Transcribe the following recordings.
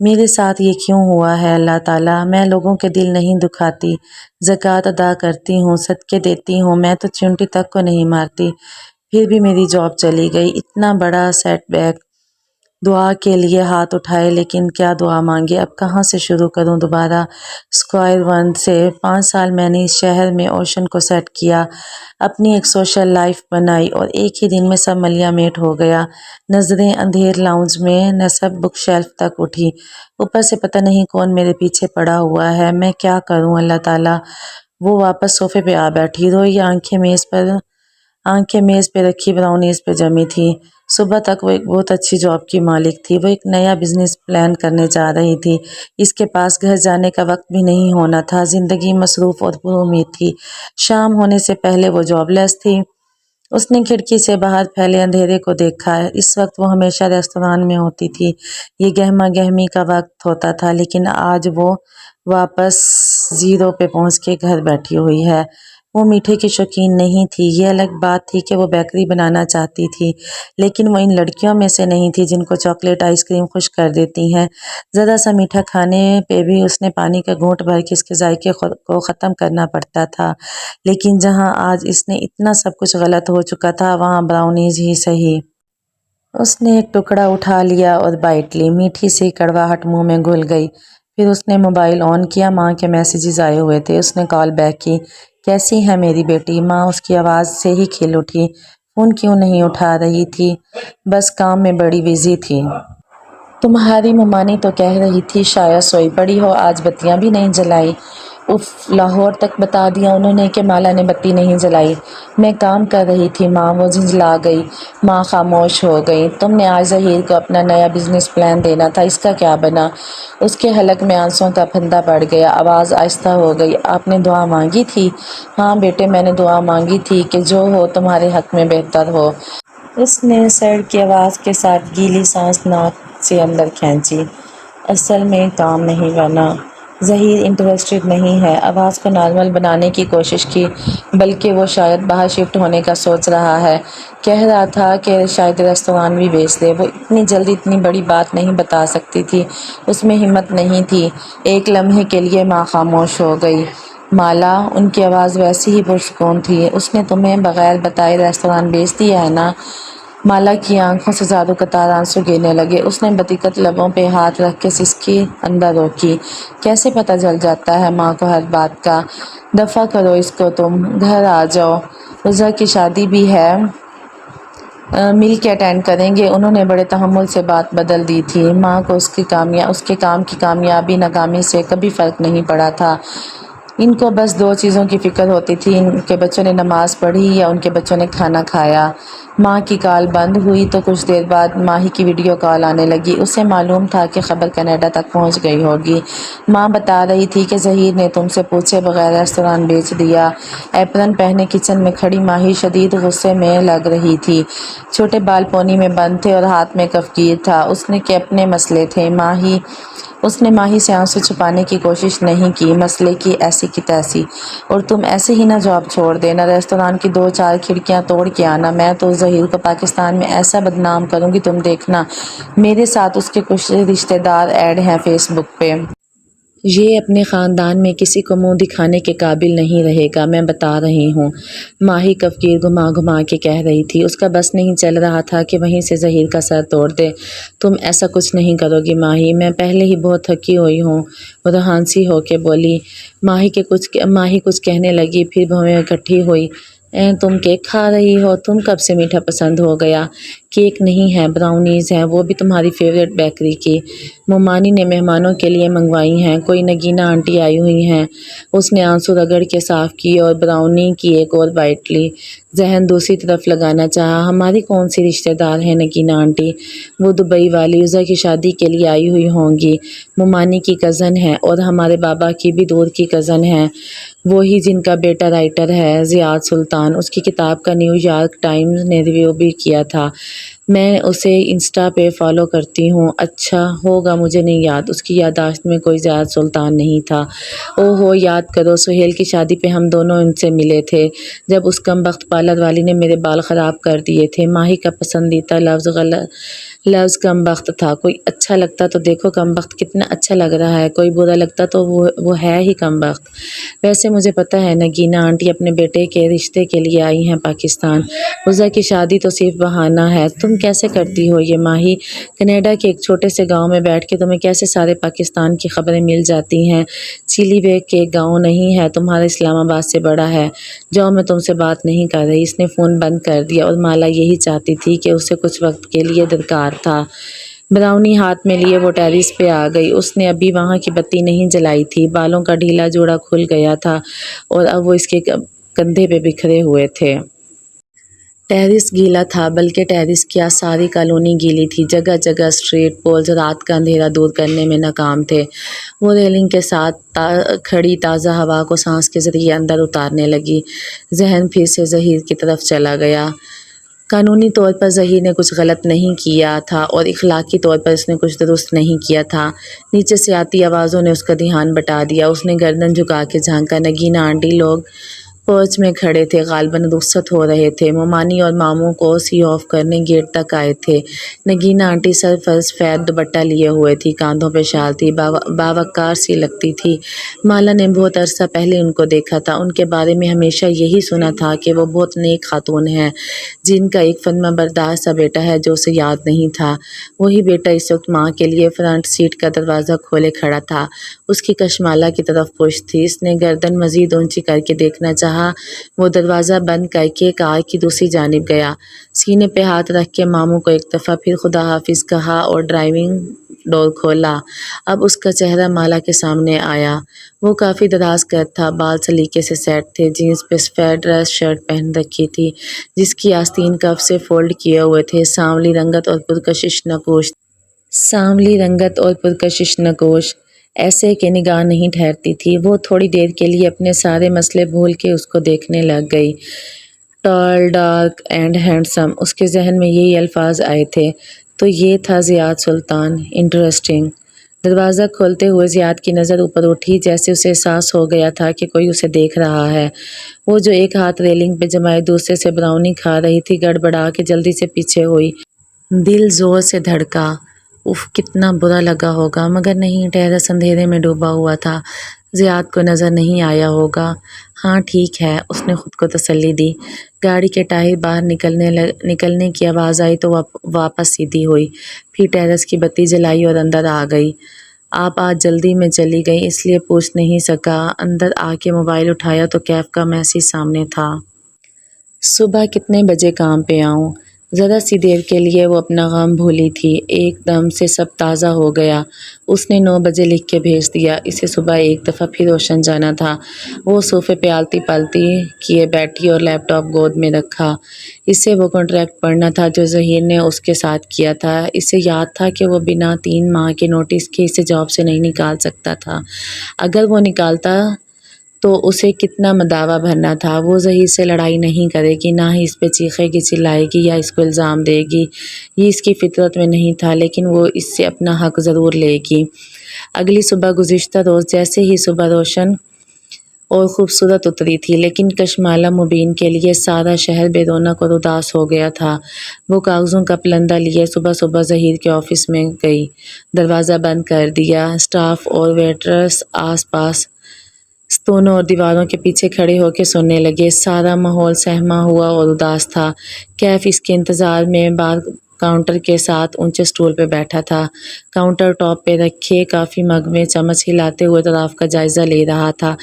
میرے ساتھ یہ کیوں ہوا ہے اللہ تعالیٰ؟ میں لوگوں کے دل نہیں دکھاتی، زکوٰۃ ادا کرتی ہوں، صدقے دیتی ہوں، میں تو چونٹی تک کو نہیں مارتی، پھر بھی میری جاب چلی گئی۔ اتنا بڑا سیٹ بیک، دعا کے لیے ہاتھ اٹھائے لیکن کیا دعا مانگے؟ اب کہاں سے شروع کروں دوبارہ اسکوائر ون سے؟ 5 سال میں نے اس شہر میں اوشن کو سیٹ کیا، اپنی ایک سوشل لائف بنائی اور ایک ہی دن میں سب ملیا میٹ ہو گیا۔ نظریں اندھیر لاؤنج میں نصب بک شیلف تک اٹھی، اوپر سے پتہ نہیں کون میرے پیچھے پڑا ہوا ہے۔ میں کیا کروں اللہ تعالیٰ؟ وہ واپس صوفے پہ آ بیٹھی، روئی آنکھیں میز پہ رکھی براؤنیز پہ جمی تھی۔ صبح تک وہ ایک بہت اچھی جاب کی مالک تھی، وہ ایک نیا بزنس پلان کرنے جا رہی تھی، اس کے پاس گھر جانے کا وقت بھی نہیں ہونا تھا، زندگی مصروف اور پر امید تھی۔ شام ہونے سے پہلے وہ جاب لیس تھی۔ اس نے کھڑکی سے باہر پھیلے اندھیرے کو دیکھا۔ اس وقت وہ ہمیشہ ریستوران میں ہوتی تھی، یہ گہما گہمی کا وقت ہوتا تھا، لیکن آج وہ واپس زیرو پہ پہنچ کے گھر بیٹھی ہوئی ہے۔ وہ میٹھے کی شوقین نہیں تھی، یہ الگ بات تھی کہ وہ بیکری بنانا چاہتی تھی، لیکن وہ ان لڑکیوں میں سے نہیں تھی جن کو چاکلیٹ آئس کریم خوش کر دیتی ہیں۔ ذرا سا میٹھا کھانے پہ بھی اس نے پانی کا گھونٹ بھر کے اس کے ذائقے کو ختم کرنا پڑتا تھا، لیکن جہاں آج اس نے اتنا سب کچھ غلط ہو چکا تھا، وہاں براؤنیز ہی صحیح۔ اس نے ایک ٹکڑا اٹھا لیا اور بائٹ لی، میٹھی سی کڑواہٹ منہ میں گھل گئی۔ پھر اس نے موبائل آن کیا، ماں کے میسیجز آئے ہوئے تھے۔ اس نے کال بیک کی، کیسی ہے میری بیٹی؟ ماں اس کی آواز سے ہی کھل اٹھی، فون کیوں نہیں اٹھا رہی تھی؟ بس کام میں بڑی بزی تھی۔ تمہاری ممانی تو کہہ رہی تھی شاید سوئی پڑی ہو، آج بتیاں بھی نہیں جلائی؟ اف، لاہور تک بتا دیا انہوں نے کہ مالا نے بتی نہیں جلائی۔ میں کام کر رہی تھی ماں، وہ جھنجھلا گئی۔ ماں خاموش ہو گئی۔ تم نے آج ظہیر کو اپنا نیا بزنس پلان دینا تھا، اس کا کیا بنا؟ اس کے حلق میں آنسوؤں کا پھندا پڑ گیا، آواز آہستہ ہو گئی۔ آپ نے دعا مانگی تھی؟ ہاں بیٹے، میں نے دعا مانگی تھی کہ جو ہو تمہارے حق میں بہتر ہو۔ اس نے سڑ کی آواز کے ساتھ گیلی سانس ناک سے اندر کھینچی۔ اصل میں کام نہیں بنا، ظہیر انٹرسٹڈ نہیں ہے۔ آواز کو نارمل بنانے کی کوشش کی، بلکہ وہ شاید باہر شفٹ ہونے کا سوچ رہا ہے۔ کہہ رہا تھا کہ شاید ریستوران بھی بیچ دے۔ وہ اتنی جلدی اتنی بڑی بات نہیں بتا سکتی تھی، اس میں ہمت نہیں تھی۔ ایک لمحے کے لیے ماں خاموش ہو گئی۔ مالا، ان کی آواز ویسی ہی پرسکون تھی، اس نے تمہیں بغیر بتائے ریستوران بیچ دیا ہے نا؟ مالا کی آنکھوں سے زادو قطار آنسو گرنے لگے۔ اس نے بتکت لبوں پہ ہاتھ رکھ کے سسکی اندر روکی۔ کیسے پتہ چل جاتا ہے ماں کو ہر بات کا؟ دفع کرو اس کو، تم گھر آ جاؤ، عزا کی شادی بھی ہے، مل کے اٹینڈ کریں گے۔ انہوں نے بڑے تحمل سے بات بدل دی تھی۔ ماں کو اس کے کام کی کامیابی ناکامی سے کبھی فرق نہیں پڑا تھا۔ ان کو بس 2 چیزوں کی فکر ہوتی تھی، ان کے بچوں نے نماز پڑھی یا ان کے بچوں نے کھانا کھایا۔ ماں کی کال بند ہوئی تو کچھ دیر بعد ماہی کی ویڈیو کال آنے لگی۔ اسے معلوم تھا کہ خبر کینیڈا تک پہنچ گئی ہوگی۔ ماں بتا رہی تھی کہ ظہیر نے تم سے پوچھے بغیر ریستوران بیچ دیا۔ ایپرن پہنے کچن میں کھڑی ماہی شدید غصے میں لگ رہی تھی۔ چھوٹے بال پونی میں بند تھے اور ہاتھ میں کفگیر تھا۔ اس نے کے اپنے مسئلے تھے۔ اس نے ماہی سے آنسو چھپانے کی کوشش نہیں کی۔ مسئلے کی ایسی کی تیسی، اور تم ایسے ہی نہ جاب چھوڑ دینا، ریستوران کی 2-4 کھڑکیاں توڑ کے آنا۔ میں تو ظہیر کو پاکستان میں ایسا بدنام کروں گی تم دیکھنا۔ میرے ساتھ اس کے کچھ رشتہ دار ایڈ ہیں فیس بک پہ۔ یہ اپنے خاندان میں کسی کو منہ دکھانے کے قابل نہیں رہے گا، میں بتا رہی ہوں۔ ماہی کفگیر گھما گھما کے کہہ رہی تھی۔ اس کا بس نہیں چل رہا تھا کہ وہیں سے ظہیر کا سر توڑ دے۔ تم ایسا کچھ نہیں کرو گی ماہی، میں پہلے ہی بہت تھکی ہوئی ہوں، وہ روحانسی ہو کے بولی۔ ماہی کچھ کہنے لگی، پھر بھویں اکٹھی ہوئی۔ تم کیک کھا رہی ہو؟ تم کب سے میٹھا پسند ہو گیا؟ کیک نہیں ہے، براؤنیز ہیں، وہ بھی تمہاری فیوریٹ بیکری کی، ممانی نے مہمانوں کے لیے منگوائی ہیں، کوئی نگینا آنٹی آئی ہوئی ہیں۔ اس نے آنسو رگڑ کے صاف کی اور براؤنی کی ایک اور بائٹ لی۔ ذہن دوسری طرف لگانا چاہا، ہماری کون سی رشتہ دار ہے نگینا آنٹی؟ وہ دبئی والی عزا کی شادی کے لیے آئی ہوئی ہوں گی، ممانی کی کزن ہے، اور ہمارے بابا کی بھی دور کی کزن ہے، وہی جن کا بیٹا رائٹر ہے زیاد سلطان۔ اس کی کتاب کا نیو یارک ٹائمز نے ریویو بھی کیا تھا۔ میں اسے انسٹا پہ فالو کرتی ہوں۔ اچھا ہوگا مجھے نہیں یاد، اس کی یادداشت میں کوئی زیاد سلطان نہیں تھا۔ اوہو یاد کرو، سہیل کی شادی پہ ہم دونوں ان سے ملے تھے جب اس کمبخت پارلر والی نے میرے بال خراب کر دیے تھے۔ ماہی کا پسندیدہ لفظ کمبخت تھا۔ کوئی اچھا لگتا تو دیکھو کمبخت کتنا اچھا لگ رہا ہے، کوئی برا لگتا تو وہ ہے ہی کمبخت۔ ویسے مجھے پتہ ہے نگینا آنٹی اپنے بیٹے کے رشتے کے لیے آئی ہیں پاکستان۔ عزا کی شادی تو صرف بہانہ ہے۔ تم کیسے کرتی ہو یہ ماہی؟ کینیڈا کے ایک چھوٹے سے گاؤں میں بیٹھ کے تمہیں کیسے سارے پاکستان کی خبریں مل جاتی ہیں؟ چیلی بیگ کے گاؤں نہیں ہے تمہارا، اسلام آباد سے بڑا ہے۔ جاؤ میں تم سے بات نہیں کر رہی۔ اس نے فون بند کر دیا اور مالا یہی چاہتی تھی کہ اسے کچھ وقت کے لیے درکار تھا۔ براؤنی ہاتھ میں لیے وہ ٹیرس پہ آ گئی۔ اس نے ابھی وہاں کی بتی نہیں جلائی تھی۔ بالوں کا ڈھیلا جوڑا کھل گیا تھا اور اب وہ اس کے کندھے پہ بکھرے ہوئے تھے۔ ٹیرس گیلا تھا، بلکہ ٹیرس کیا ساری کالونی گیلی تھی۔ جگہ جگہ اسٹریٹ پولز رات کا اندھیرا دور کرنے میں ناکام تھے۔ وہ ریلنگ کے ساتھ کھڑی تازہ ہوا کو سانس کے ذریعے اندر اتارنے لگی۔ ذہن پھر سے ظہیر کی طرف چلا گیا۔ قانونی طور پر ظہیر نے کچھ غلط نہیں کیا تھا اور اخلاقی طور پر اس نے کچھ درست نہیں کیا تھا۔ نیچے سے آتی آوازوں نے اس کا دھیان بٹا دیا۔ اس نے گردن جھکا کے جھانکا۔ نگینا آنٹی لوگ پورچ میں کھڑے تھے، غالباً رخصت ہو رہے تھے۔ ممانی اور ماموں کو سی آف کرنے گیٹ تک آئے تھے۔ نگینا آنٹی سر پر سفید دوپٹہ لیے ہوئے تھی، کاندھوں پہ شال تھی، باوقار سی لگتی تھی۔ مالا نے بہت عرصہ پہلے ان کو دیکھا تھا۔ ان کے بارے میں ہمیشہ یہی سنا تھا کہ وہ بہت نیک خاتون ہیں جن کا ایک فرمانبردار سا بیٹا ہے جو اسے یاد نہیں تھا۔ وہی بیٹا اس وقت ماں کے لیے فرنٹ سیٹ کا دروازہ کھولے کھڑا تھا۔ اس کی کش مالا کی طرف پشت تھی۔ اس نے گردن مزید اونچی کر کے دیکھنا چاہا۔ وہ دروازہ بند کر کے کار کی دوسری جانب گیا، سینے پہ ہاتھ رکھ کے ماموں کو ایک دفعہ پھر خدا حافظ کہا اور ڈرائیونگ ڈور کھولا۔ اب اس کا چہرہ مالا کے سامنے آیا۔ وہ کافی دراز قد تھا، بال سلیقے سے سیٹ تھے، جینس پہ سفید ڈریس شرٹ پہن رکھی تھی جس کی آستین کف سے فولڈ کیے ہوئے تھے۔ سانولی رنگت اور پرکشش نقوش ایسے کہ نگاہ نہیں ٹھہرتی تھی۔ وہ تھوڑی دیر کے لیے اپنے سارے مسئلے بھول کے اس کو دیکھنے لگ گئی۔ ٹال، ڈارک اینڈ ہینڈسم، اس کے ذہن میں یہی الفاظ آئے تھے۔ تو یہ تھا زیاد سلطان، انٹرسٹنگ۔ دروازہ کھولتے ہوئے زیاد کی نظر اوپر اٹھی، جیسے اسے احساس ہو گیا تھا کہ کوئی اسے دیکھ رہا ہے۔ وہ جو ایک ہاتھ ریلنگ پہ جمائے دوسرے سے براؤنی کھا رہی تھی، گڑبڑا کے جلدی سے پیچھے ہوئی۔ دل زور سے دھڑکا۔ اف کتنا برا لگا ہوگا، مگر نہیں، ٹیرس اندھیرے میں ڈوبا ہوا تھا، زیاد کو نظر نہیں آیا ہوگا۔ ہاں ٹھیک ہے، اس نے خود کو تسلی دی۔ گاڑی کے ٹائر باہر نکلنے کی آواز آئی تو واپس سیدھی ہوئی، پھر ٹیرس کی بتی جلائی اور اندر آ گئی۔ آپ آج جلدی میں چلی گئیں اس لیے پوچھ نہیں سکا۔ اندر آ کے موبائل اٹھایا تو کیف کا میسیج سامنے تھا۔ صبح کتنے بجے کام پہ آؤں؟ ذرا سی دیر کے لیے وہ اپنا غم بھولی تھی۔ ایک دم سے سب تازہ ہو گیا۔ اس نے 9 بجے لکھ کے بھیج دیا۔ اسے صبح ایک دفعہ پھر روشن جانا تھا۔ وہ صوفے پہ آلتی پالتی کیے بیٹھی اور لیپ ٹاپ گود میں رکھا۔ اسے وہ کنٹریکٹ پڑھنا تھا جو ظہیر نے اس کے ساتھ کیا تھا۔ اسے یاد تھا کہ وہ بنا 3 ماہ کے نوٹس کے اسے جاب سے نہیں نکال سکتا تھا۔ اگر وہ نکالتا تو اسے کتنا مداوا بھرنا تھا۔ وہ ظہیر سے لڑائی نہیں کرے گی، نہ ہی اس پہ چیخے گی، چلائے گی یا اس کو الزام دے گی۔ یہ اس کی فطرت میں نہیں تھا، لیکن وہ اس سے اپنا حق ضرور لے گی۔ اگلی صبح گزشتہ روز جیسے ہی صبح روشن اور خوبصورت اتری تھی، لیکن کشمالہ مبین کے لیے سارا شہر بے رونق اور اداس ہو گیا تھا۔ وہ کاغذوں کا پلندہ لیے صبح ظہیر کے آفس میں گئی، دروازہ بند کر دیا۔ اسٹاف اور ویٹرس آس پاس ستونوں اور دیواروں کے پیچھے کھڑے ہو کے سننے لگے۔ سارا ماحول سہما ہوا اور اداس تھا۔ کیف اس کے انتظار میں بار کاؤنٹر کے ساتھ اونچے سٹول پہ بیٹھا تھا، کاؤنٹر ٹاپ پہ رکھے کافی مگ میں چمچ ہلاتے ہوئے اطراف کا جائزہ لے رہا تھا۔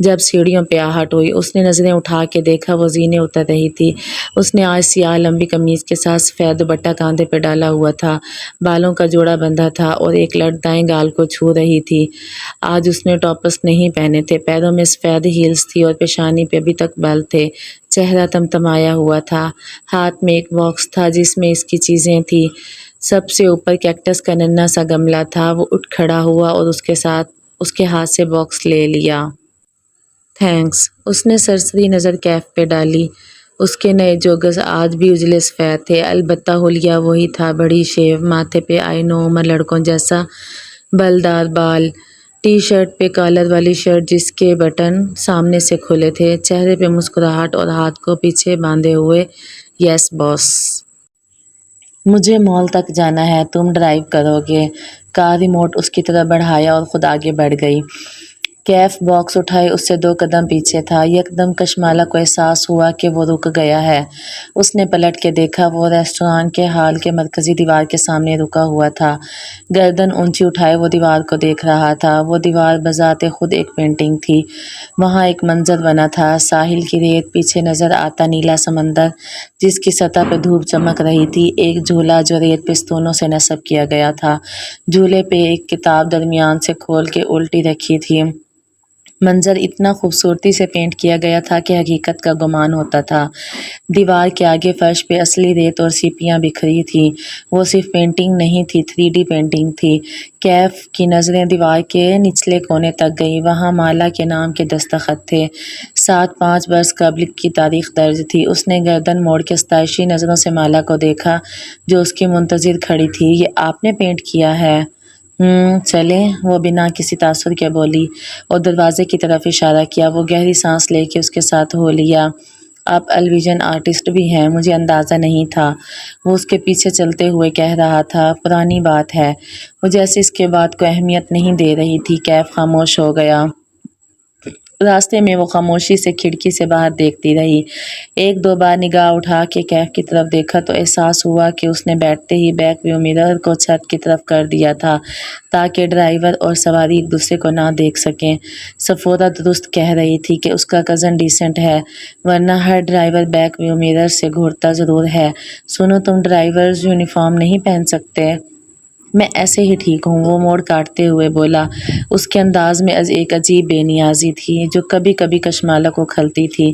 جب سیڑھیوں پہ آہٹ ہوئی، اس نے نظریں اٹھا کے دیکھا، وہ زینے اتر رہی تھی۔ اس نے آج سیاہ لمبی قمیض کے ساتھ سفید دوپٹہ کاندھے پہ ڈالا ہوا تھا، بالوں کا جوڑا بندھا تھا اور ایک لٹ دائیں گال کو چھو رہی تھی۔ آج اس نے ٹاپس نہیں پہنے تھے، پیروں میں سفید ہیلز تھی اور پیشانی پہ ابھی تک بل تھے۔ چہرہ تمتمایا ہوا تھا۔ ہاتھ میں ایک باکس تھا جس میں اس کی چیزیں تھیں۔ سب سے اوپر کیکٹس کا ننھا سا گملہ تھا۔ وہ اٹھ کھڑا ہوا اور اس کے ہاتھ سے باکس لے لیا۔ تھینکس۔ اس نے سرسری نظر کیف پہ ڈالی۔ اس کے نئے جوگز آج بھی اجلے سفید تھے، البتہ حلیہ وہی تھا، بڑی شیو، ماتھے پہ آئی نو عمر لڑکوں جیسا بلدار بال، ٹی شرٹ پہ کالر والی شرٹ جس کے بٹن سامنے سے کھلے تھے، چہرے پہ مسکراہٹ اور ہاتھ کو پیچھے باندھے ہوئے یس باس۔ مجھے مال تک جانا ہے، تم ڈرائیو کرو گے؟ کار ریموٹ اس کی طرف بڑھایا اور خود آگے بڑھ گئی۔ کیف باکس اٹھائے اس سے 2 قدم پیچھے تھا۔ یکدم کشمالہ کو احساس ہوا کہ وہ رک گیا ہے۔ اس نے پلٹ کے دیکھا، وہ ریسٹوران کے ہال کے مرکزی دیوار کے سامنے رکا ہوا تھا، گردن اونچی اٹھائے وہ دیوار کو دیکھ رہا تھا۔ وہ دیوار بذات خود ایک پینٹنگ تھی۔ وہاں ایک منظر بنا تھا، ساحل کی ریت، پیچھے نظر آتا نیلا سمندر جس کی سطح پہ دھوپ چمک رہی تھی، ایک جھولا جو ریت پہ ستونوں سے نصب کیا گیا تھا، جھولے پہ ایک کتاب درمیان سے کھول کے الٹی رکھی تھی۔ منظر اتنا خوبصورتی سے پینٹ کیا گیا تھا کہ حقیقت کا گمان ہوتا تھا۔ دیوار کے آگے فرش پہ اصلی ریت اور سیپیاں بکھری تھیں۔ وہ صرف پینٹنگ نہیں تھی، 3D پینٹنگ تھی۔ کیف کی نظریں دیوار کے نچلے کونے تک گئیں، وہاں مالا کے نام کے دستخط تھے، ساتھ 5 برس قبل کی تاریخ درج تھی۔ اس نے گردن موڑ کے ستائشی نظروں سے مالا کو دیکھا جو اس کی منتظر کھڑی تھی۔ یہ آپ نے پینٹ کیا ہے؟ چلیں، وہ بنا کسی تاثر کے بولی اور دروازے کی طرف اشارہ کیا۔ وہ گہری سانس لے کے اس کے ساتھ ہو لیا۔ آپ الویژن آرٹسٹ بھی ہیں، مجھے اندازہ نہیں تھا، وہ اس کے پیچھے چلتے ہوئے کہہ رہا تھا۔ پرانی بات ہے، وہ جیسے اس کے بات کو اہمیت نہیں دے رہی تھی۔ کیف خاموش ہو گیا۔ راستے میں وہ خاموشی سے کھڑکی سے باہر دیکھتی رہی۔ 1-2 بار نگاہ اٹھا کے کیف کی طرف دیکھا تو احساس ہوا کہ اس نے بیٹھتے ہی بیک ویو مرر کو چھت کی طرف کر دیا تھا تاکہ ڈرائیور اور سواری ایک دوسرے کو نہ دیکھ سکیں۔ صفورہ درست کہہ رہی تھی کہ اس کا کزن ڈیسنٹ ہے، ورنہ ہر ڈرائیور بیک ویو مرر سے گھورتا ضرور ہے۔ سنو، تم ڈرائیورز یونیفارم نہیں پہن سکتے؟ میں ایسے ہی ٹھیک ہوں، وہ موڑ کاٹتے ہوئے بولا۔ اس کے انداز میں ایک عجیب بے نیازی تھی جو کبھی کبھی کشمالہ کو کھلتی تھی،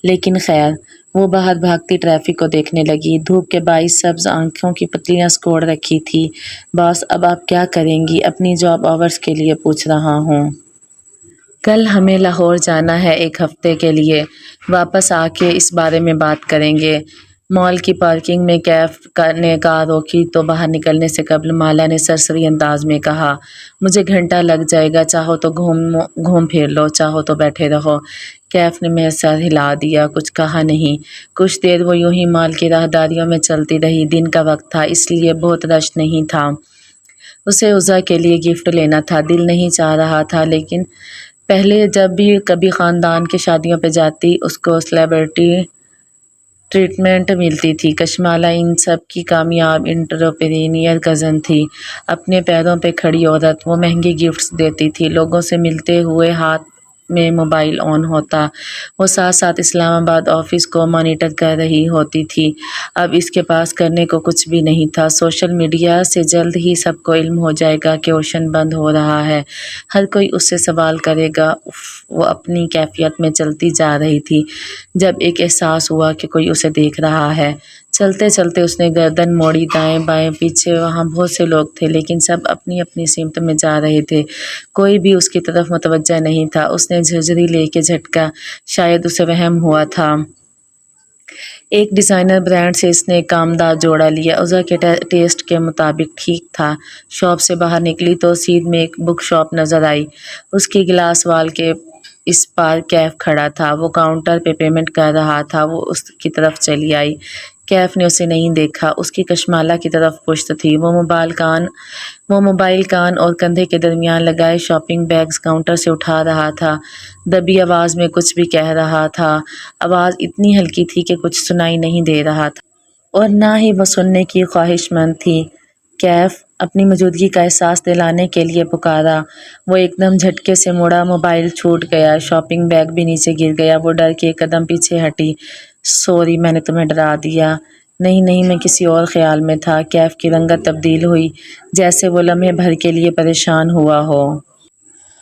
لیکن خیر۔ وہ باہر بھاگتی ٹریفک کو دیکھنے لگی، دھوپ کے باعث سبز آنکھوں کی پتلیاں سکوڑ رکھی تھی۔ باس، اب آپ کیا کریں گی؟ اپنی جاب آورز کے لیے پوچھ رہا ہوں۔ کل ہمیں لاہور جانا ہے 1 ہفتے کے لیے، واپس آ کے اس بارے میں بات کریں گے۔ مال کی پارکنگ میں کیف نے کار روکی تو باہر نکلنے سے قبل مالا نے سرسری انداز میں کہا، مجھے گھنٹہ لگ جائے گا، چاہو تو گھوم پھر لو، چاہو تو بیٹھے رہو۔ کیف نے محض سر ہلا دیا، کچھ کہا نہیں۔ کچھ دیر وہ یوں ہی مال کی راہداریوں میں چلتی رہی۔ دن کا وقت تھا، اس لیے بہت رش نہیں تھا۔ اسے عزا کے لیے گفٹ لینا تھا، دل نہیں چاہ رہا تھا، لیکن پہلے جب بھی کبھی خاندان کی شادیوں پہ جاتی اس کو سیلیبریٹی ٹریٹمنٹ ملتی تھی۔ کشمالہ ان سب کی کامیاب انٹرپرینیئر کزن تھی، اپنے پیروں پہ کھڑی عورت۔ وہ مہنگے گفٹس دیتی تھی، لوگوں سے ملتے ہوئے ہاتھ میں موبائل آن ہوتا، وہ ساتھ ساتھ اسلام آباد آفس کو مانیٹر کر رہی ہوتی تھی۔ اب اس کے پاس کرنے کو کچھ بھی نہیں تھا۔ سوشل میڈیا سے جلد ہی سب کو علم ہو جائے گا کہ اوشن بند ہو رہا ہے، ہر کوئی اس سے سوال کرے گا۔ وہ اپنی کیفیت میں چلتی جا رہی تھی جب ایک احساس ہوا کہ کوئی اسے دیکھ رہا ہے۔ چلتے چلتے اس نے گردن موڑی، دائیں بائیں، پیچھے وہاں بہت سے لوگ تھے، لیکن سب اپنی اپنی سمت میں جا رہے تھے، کوئی بھی اس کی طرف متوجہ نہیں تھا۔ اس نے جھرجھری لے کے جھٹکا، شاید اسے وہم ہوا تھا۔ ایک ڈیزائنر برانڈ سے اس نے ایک کامدار جوڑا لیا، عزا کے ٹیسٹ کے مطابق ٹھیک تھا۔ شاپ سے باہر نکلی تو سیدھ میں ایک بک شاپ نظر آئی، اس کی گلاس وال کے اس پار کیف کھڑا تھا، وہ کاؤنٹر پہ پیمنٹ کر رہا تھا۔ وہ اس کی طرف چلی آئی، کیف نے اسے نہیں دیکھا، اس کی کشمالہ کی طرف پشت تھی۔ وہ موبائل کان اور کندھے کے درمیان لگائے شاپنگ بیگز کاؤنٹر سے اٹھا رہا تھا، دبی آواز میں کچھ بھی کہہ رہا تھا۔ آواز اتنی ہلکی تھی کہ کچھ سنائی نہیں دے رہا تھا، اور نہ ہی وہ سننے کی خواہش مند تھی۔ کیف اپنی موجودگی کا احساس دلانے کے لیے پکارا۔ وہ ایک دم جھٹکے سے مڑا، موبائل چھوٹ گیا، شاپنگ بیگ بھی نیچے گر گیا۔ وہ ڈر کے 1 قدم پیچھے ہٹی۔ سوری، میں نے تمہیں ڈرا دیا۔ نہیں نہیں، میں کسی اور خیال میں تھا۔ کیف کی رنگت تبدیل ہوئی، جیسے وہ لمحے بھر کے لیے پریشان ہوا ہو،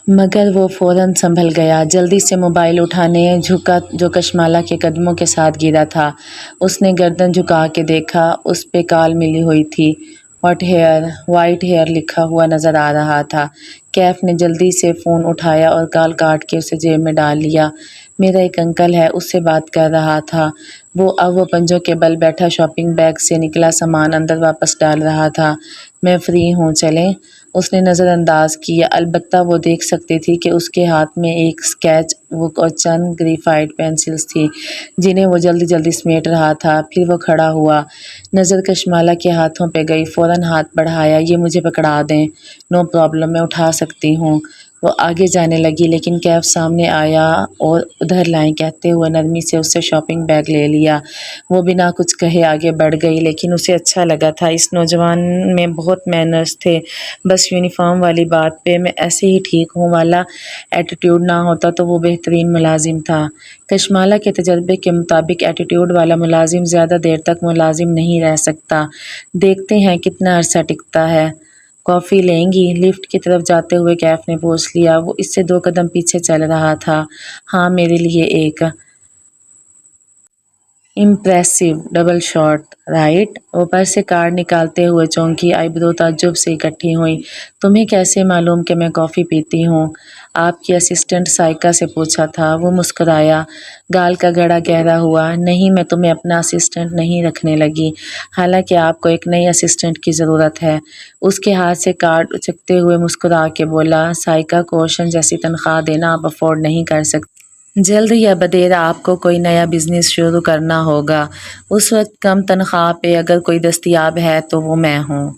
مگر وہ فوراً سنبھل گیا۔ جلدی سے موبائل اٹھانے جھکا جو کشمالہ کے قدموں کے ساتھ گرا تھا۔ اس نے گردن جھکا کے دیکھا، اس پہ کال ملی ہوئی تھی، وائٹ ہیئر لکھا ہوا نظر آ رہا تھا۔ کیف نے جلدی سے فون اٹھایا اور کال کاٹ کے اسے جیب میں ڈال لیا۔ میرا ایک انکل ہے، اس سے بات کر رہا تھا۔ وہ پنجوں کے بل بیٹھا شاپنگ بیگ سے نکلا سامان اندر واپس ڈال رہا تھا۔ میں فری ہوں، چلیں؟ اس نے نظر انداز کیا، البتہ وہ دیکھ سکتی تھی کہ اس کے ہاتھ میں ایک اسکیچ بک اور چند گریفائٹ پینسلز تھی جنہیں وہ جلدی جلدی سمیٹ رہا تھا۔ پھر وہ کھڑا ہوا، نظر کشمالہ کے ہاتھوں پہ گئی، فوراً ہاتھ بڑھایا، یہ مجھے پکڑا دیں۔ نو پرابلم، میں اٹھا سکتی ہوں۔ وہ آگے جانے لگی لیکن کیف سامنے آیا اور ادھر لائیں کہتے ہوئے نرمی سے اس سے شاپنگ بیگ لے لیا۔ وہ بنا کچھ کہے آگے بڑھ گئی لیکن اسے اچھا لگا تھا، اس نوجوان میں بہت مینرز تھے۔ بس یونیفارم والی بات پہ میں ایسے ہی ٹھیک ہوں والا ایٹیٹیوڈ نہ ہوتا تو وہ بہترین ملازم تھا۔ کشمالہ کے تجربے کے مطابق ایٹیٹیوڈ والا ملازم زیادہ دیر تک ملازم نہیں رہ سکتا۔ دیکھتے ہیں کتنا عرصہ ٹکتا ہے۔ کافی لیں گی؟ لفٹ کی طرف جاتے ہوئے کیف نے پوچھ لیا۔ وہ اس سے 2 قدم پیچھے چل رہا تھا۔ ہاں، میرے لیے ایک۔ Impressive double shot, right? وہ پرس سے کارڈ نکالتے ہوئے چونکی، آئیبرو تعجب سے اکٹھی ہوئیں۔ تمہیں کیسے معلوم کہ میں کافی پیتی ہوں؟ آپ کی اسسٹنٹ سائیکا سے پوچھا تھا۔ وہ مسکرایا، گال کا گڑا گہرا ہوا۔ نہیں، میں تمہیں اپنا اسسٹنٹ نہیں رکھنے لگی، حالانکہ آپ کو ایک نئی اسسٹنٹ کی ضرورت ہے۔ اس کے ہاتھ سے کارڈ اچکتے ہوئے مسکرا کے بولا، سائیکا کو اوشن جیسی تنخواہ دینا آپ افورڈ نہیں کر سکتے۔ جلد یا بدیر آپ کو کوئی نیا بزنس شروع کرنا ہوگا۔ اس وقت کم تنخواہ پہ اگر کوئی دستیاب ہے تو وہ میں ہوں۔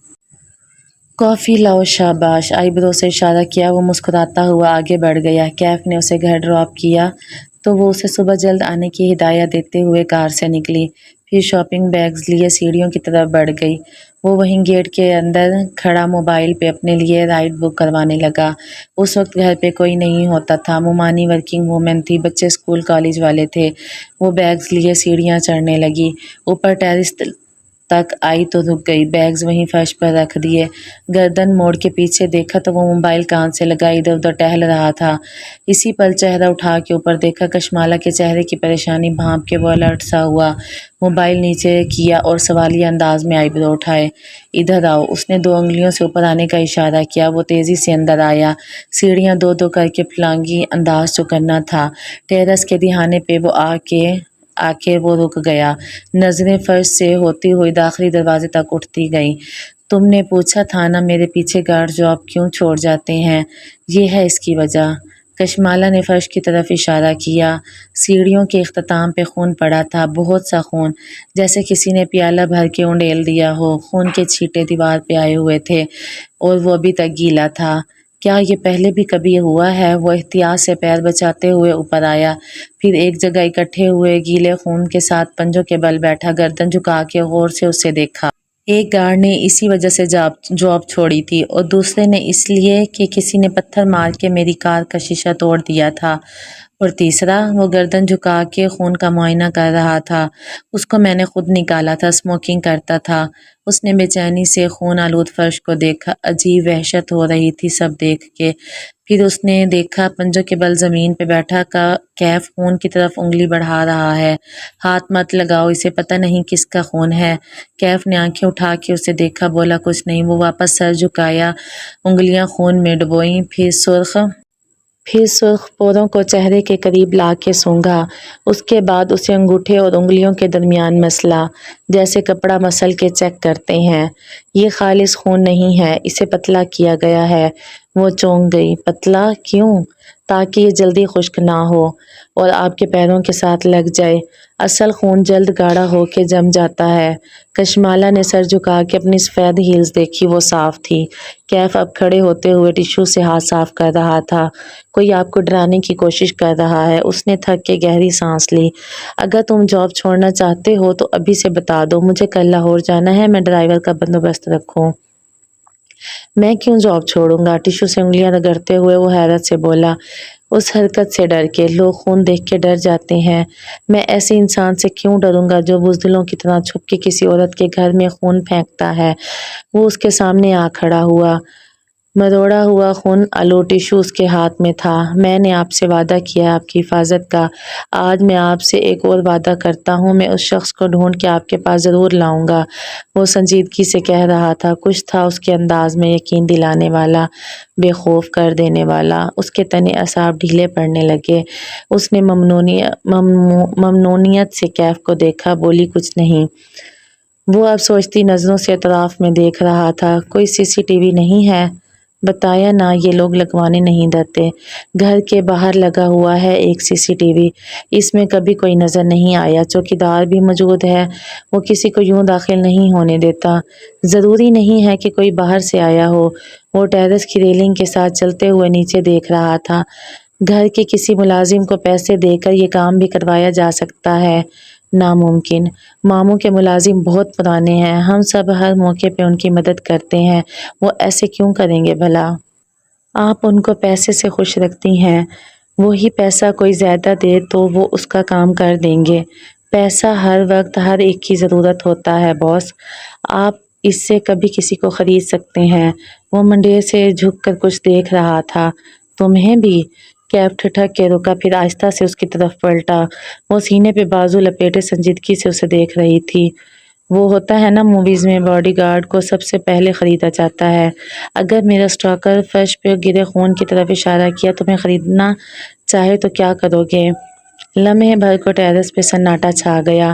کافی لاؤ، شاباش۔ آئیبرو سے اشارہ کیا، وہ مسکراتا ہوا آگے بڑھ گیا۔ کیف نے اسے گھر ڈراپ کیا تو وہ اسے صبح جلد آنے کی ہدایت دیتے ہوئے کار سے نکلی، پھر شاپنگ بیگز لیے سیڑھیوں کی طرف بڑھ گئی۔ وہ وہیں گیٹ کے اندر کھڑا موبائل پہ اپنے لیے رائڈ بک کروانے لگا۔ اس وقت گھر پہ کوئی نہیں ہوتا تھا، مومانی ورکنگ وومن تھی، بچے اسکول کالج والے تھے۔ وہ بیگز لیے سیڑھیاں چڑھنے لگی، اوپر ٹیرس تک آئی تو رک گئی، بیگز وہیں فرش پر رکھ دیے۔ گردن موڑ کے پیچھے دیکھا تو وہ موبائل کان سے لگا ادھر ادھر ٹہل رہا تھا۔ اسی پل چہرہ اٹھا کے اوپر دیکھا، کشمالہ کے چہرے کی پریشانی بھانپ کے وہ الرٹ سا ہوا، موبائل نیچے کیا اور سوالیہ انداز میں آئیبرو اٹھائے۔ ادھر آؤ، اس نے 2 انگلیوں سے اوپر آنے کا اشارہ کیا۔ وہ تیزی سے اندر آیا، سیڑھیاں 2 کر کے پھلانگی، انداز جو کرنا تھا۔ ٹیرس کے دہانے پہ وہ آ کے وہ رک گیا، نظریں فرش سے ہوتی ہوئی داخلی دروازے تک اٹھتی گئیں۔ تم نے پوچھا تھا نا میرے پیچھے گارڈ جاب کیوں چھوڑ جاتے ہیں، یہ ہے اس کی وجہ۔ کشمالہ نے فرش کی طرف اشارہ کیا۔ سیڑھیوں کے اختتام پہ خون پڑا تھا، بہت سا خون، جیسے کسی نے پیالہ بھر کے انڈیل دیا ہو۔ خون کے چھینٹے دیوار پہ آئے ہوئے تھے اور وہ ابھی تک گیلا تھا۔ کیا یہ پہلے بھی کبھی ہوا ہے؟ وہ احتیاط سے پیر بچاتے ہوئے اوپر آیا، پھر ایک جگہ اکٹھے ہوئے گیلے خون کے ساتھ پنجوں کے بل بیٹھا، گردن جھکا کے غور سے اسے دیکھا۔ ایک گارڈ نے اسی وجہ سے جاب چھوڑی تھی اور دوسرے نے اس لیے کہ کسی نے پتھر مار کے میری کار کا شیشہ توڑ دیا تھا، اور تیسرا؟ وہ گردن جھکا کے خون کا معائنہ کر رہا تھا۔ اس کو میں نے خود نکالا تھا، اسموکنگ کرتا تھا۔ اس نے بے چینی سے خون آلود فرش کو دیکھا، عجیب وحشت ہو رہی تھی سب دیکھ کے۔ پھر اس نے دیکھا پنجوں کے بل زمین پہ بیٹھا کیف خون کی طرف انگلی بڑھا رہا ہے۔ ہاتھ مت لگاؤ، اسے پتہ نہیں کس کا خون ہے۔ کیف نے آنکھیں اٹھا کے اسے دیکھا، بولا کچھ نہیں۔ وہ واپس سر جھکایا، انگلیاں خون میں ڈبوئیں، پھر سرخ پوروں کو چہرے کے قریب لا کے سونگھا۔ اس کے بعد اسے انگوٹھے اور انگلیوں کے درمیان مسلا، جیسے کپڑا مسل کے چیک کرتے ہیں۔ یہ خالص خون نہیں ہے، اسے پتلا کیا گیا ہے۔ وہ چونک گئی۔ پتلا کیوں؟ تاکہ یہ جلدی خشک نہ ہو اور آپ کے پیروں کے ساتھ لگ جائے۔ اصل خون جلد گاڑھا ہو کے جم جاتا ہے۔ کشمالہ نے سر جھکا کے اپنی سفید ہیلز دیکھی، وہ صاف تھی۔ کیف اب کھڑے ہوتے ہوئے ٹشو سے ہاتھ صاف کر رہا تھا۔ کوئی آپ کو ڈرانے کی کوشش کر رہا ہے۔ اس نے تھک کے گہری سانس لی۔ اگر تم جاب چھوڑنا چاہتے ہو تو ابھی سے بتا دو، مجھے کل لاہور جانا ہے، میں ڈرائیور کا بندوبست رکھوں۔ میں کیوں جاب چھوڑوں گا؟ ٹشو سے انگلیاں رگڑتے ہوئے وہ حیرت سے بولا، اس حرکت سے ڈر کے۔ لوگ خون دیکھ کے ڈر جاتے ہیں، میں ایسے انسان سے کیوں ڈروں گا جو بزدلوں کی طرح چھپ کے کسی عورت کے گھر میں خون پھینکتا ہے۔ وہ اس کے سامنے آ کھڑا ہوا۔ مروڑا ہوا خون آلو ٹشو اس کے ہاتھ میں تھا۔ میں نے آپ سے وعدہ کیا ہے آپ کی حفاظت کا، آج میں آپ سے ایک اور وعدہ کرتا ہوں، میں اس شخص کو ڈھونڈ کے آپ کے پاس ضرور لاؤں گا۔ وہ سنجیدگی سے کہہ رہا تھا، کچھ تھا اس کے انداز میں یقین دلانے والا، بے خوف کر دینے والا۔ اس کے تنے اعصاب ڈھیلے پڑنے لگے۔ اس نے ممنونیت سے کیف کو دیکھا، بولی کچھ نہیں۔ وہ اب سوچتی نظروں سے اطراف میں دیکھ رہا تھا، کوئی سی سی ٹی وی نہیں ہے؟ بتایا نا، یہ لوگ لگوانے نہیں دیتے۔ گھر کے باہر لگا ہوا ہے ایک سی سی ٹی وی، اس میں کبھی کوئی نظر نہیں آیا۔ چوکیدار بھی موجود ہے، وہ کسی کو یوں داخل نہیں ہونے دیتا۔ ضروری نہیں ہے کہ کوئی باہر سے آیا ہو۔ وہ ٹیرس کی ریلنگ کے ساتھ چلتے ہوئے نیچے دیکھ رہا تھا۔ گھر کے کسی ملازم کو پیسے دے کر یہ کام بھی کروایا جا سکتا ہے۔ ناممکن۔ ماموں کے ملازم بہت پرانے ہیں، ہم سب ہر موقع پہ ان کی مدد کرتے ہیں، وہ ایسے کیوں کریں گے بھلا؟ آپ ان کو پیسے سے خوش رکھتی ہیں، وہی پیسہ کوئی زیادہ دے تو وہ اس کا کام کر دیں گے۔ پیسہ ہر وقت ہر ایک کی ضرورت ہوتا ہے باس، آپ اس سے کبھی کسی کو خرید سکتے ہیں۔ وہ منڈیر سے جھک کر کچھ دیکھ رہا تھا۔ تمہیں بھی؟ کیف ٹھٹک کے رکا، پھر آہستہ سے اس کی طرف پلٹا۔ وہ سینے پہ بازو لپیٹے سنجیدگی سے اسے دیکھ رہی تھی۔ وہ ہوتا ہے نا موویز میں، باڈی گارڈ کو سب سے پہلے خریدا جاتا ہے۔ اگر میرا اسٹاکر فرش پہ گرے خون کی طرف اشارہ کیا تمہیں خریدنا چاہے تو کیا کرو گے؟ لمحے بھر کو ٹیرس پہ سناٹا چھا گیا۔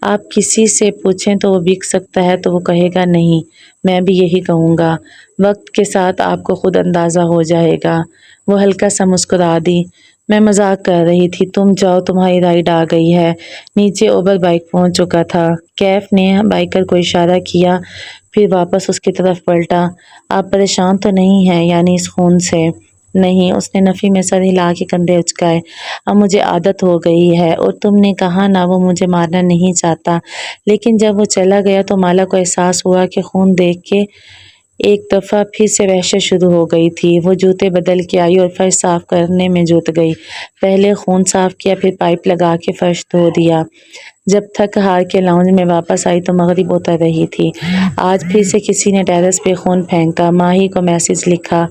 آپ کسی سے پوچھیں تو وہ بک سکتا ہے تو وہ کہے گا نہیں، میں بھی یہی کہوں گا۔ وقت کے ساتھ آپ کو خود اندازہ ہو جائے گا۔ وہ ہلکا سا مسکرا دی۔ میں مذاق کر رہی تھی، تم جاؤ، تمہاری رائڈ آ گئی ہے۔ نیچے اوبر بائک پہنچ چکا تھا۔ کیف نے بائیکر کو اشارہ کیا، پھر واپس اس کی طرف پلٹا۔ آپ پریشان تو نہیں ہیں یعنی اس خون سے؟ نہیں، اس نے نفی میں سر ہلا کے کندھے اچکائے۔ اب مجھے عادت ہو گئی ہے، اور تم نے کہا نا وہ مجھے مارنا نہیں چاہتا، لیکن جب وہ چلا گیا تو مالا کو احساس ہوا کہ خون دیکھ کے ایک دفعہ پھر سے وحشت شروع ہو گئی تھی۔ وہ جوتے بدل کے آئی اور فرش صاف کرنے میں جت گئی۔ پہلے خون صاف کیا، پھر پائپ لگا کے فرش دھو دیا۔ جب تھک ہار کے لاؤنج میں واپس آئی تو مغرب اتر رہی تھی۔ آج پھر سے کسی نے ٹیرس پہ خون پھینکا۔ ماہی کو میسج لکھا،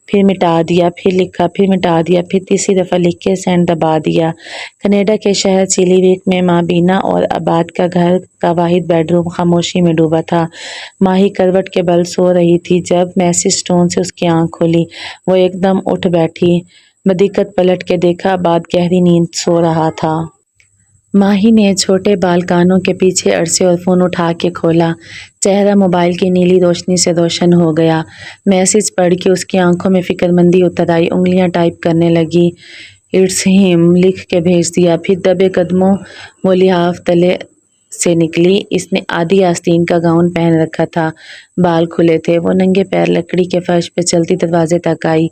پھر مٹا دیا، پھر لکھا، پھر مٹا دیا، پھر تیسری دفعہ لکھ کے سینڈ دبا دیا۔ کینیڈا کے شہر چیلیویک میں ماں بینا اور آباد کا گھر کا واحد بیڈ روم خاموشی میں ڈوبا تھا۔ ماہی کروٹ کے بل سو رہی تھی جب میسج ٹون سے اس کی آنکھ کھلی۔ وہ ایک دم اٹھ بیٹھی، بدقت پلٹ کے دیکھا، آباد گہری نیند سو رہا تھا۔ ماہی نے چھوٹے بال کانوں کے پیچھے اڑسے اور فون اٹھا کے کھولا۔ چہرہ موبائل کی نیلی روشنی سے روشن ہو گیا۔ میسج پڑھ کے اس کی آنکھوں میں فکر مندی اتر آئی، انگلیاں ٹائپ کرنے لگی۔ اٹس ہم لکھ کے بھیج دیا۔ پھر دبے قدموں وہ لحاف تلے سے نکلی۔ اس نے آدھی آستین کا گاؤن پہن رکھا تھا، بال کھلے تھے۔ وہ ننگے پیر لکڑی کے فرش پہ چلتی دروازے تک آئی۔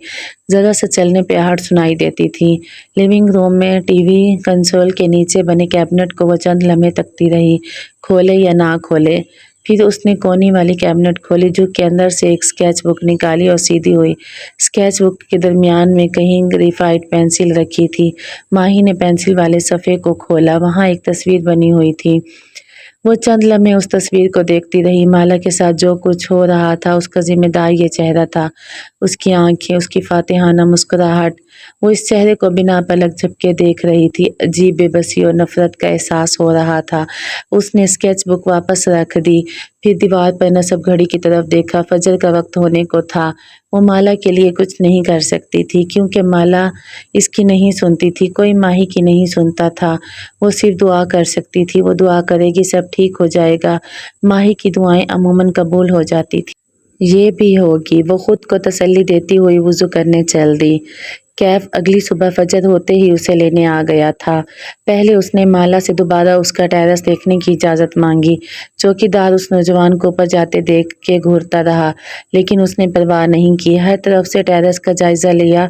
ذرا سا چلنے پہ آہٹ سنائی دیتی تھی۔ لیونگ روم میں ٹی وی کنسول کے نیچے بنے کیبنٹ کو وہ چند لمحے تکتی رہی، کھولے یا نہ کھولے۔ پھر اس نے کونی والی کیبنٹ کھولی، جھک کے اندر سے ایک اسکیچ بک نکالی اور سیدھی ہوئی۔ اسکیچ بک کے درمیان میں کہیں گریفائٹ پینسل رکھی تھی۔ ماہی نے پینسل والے صفحے کو کھولا، وہاں ایک تصویر بنی ہوئی تھی۔ وہ چند لمحے اس تصویر کو دیکھتی رہی۔ مالا کے ساتھ جو کچھ ہو رہا تھا اس کا ذمہ دار یہ چہرہ تھا، اس کی آنکھیں، اس کی فاتحانہ مسکراہٹ۔ وہ اس چہرے کو بنا پلک جھپکے دیکھ رہی تھی۔ عجیب بے بسی اور نفرت کا احساس ہو رہا تھا۔ اس نے اسکیچ بک واپس رکھ دی، پھر دیوار پر نصب گھڑی کی طرف دیکھا۔ فجر کا وقت ہونے کو تھا۔ وہ مالا کے لیے کچھ نہیں کر سکتی تھی، کیونکہ مالا اس کی نہیں سنتی تھی، کوئی ماہی کی نہیں سنتا تھا۔ وہ صرف دعا کر سکتی تھی۔ وہ دعا کرے گی، سب ٹھیک ہو جائے گا۔ ماہی کی دعائیں عموماً قبول ہو جاتی تھیں۔ یہ بھی ہوگی۔ وہ خود کو تسلی دیتی ہوئی وضو کرنے چل دی۔ کیف اگلی صبح فجر ہوتے ہی اسے لینے آ گیا تھا۔ پہلے اس نے مالا سے دوبارہ اس کا ٹیرس دیکھنے کی اجازت مانگی۔ چوکیدار اس نوجوان کو اوپر جاتے دیکھ کے گھورتا رہا، لیکن اس نے پرواہ نہیں کی۔ ہر طرف سے ٹیرس کا جائزہ لیا،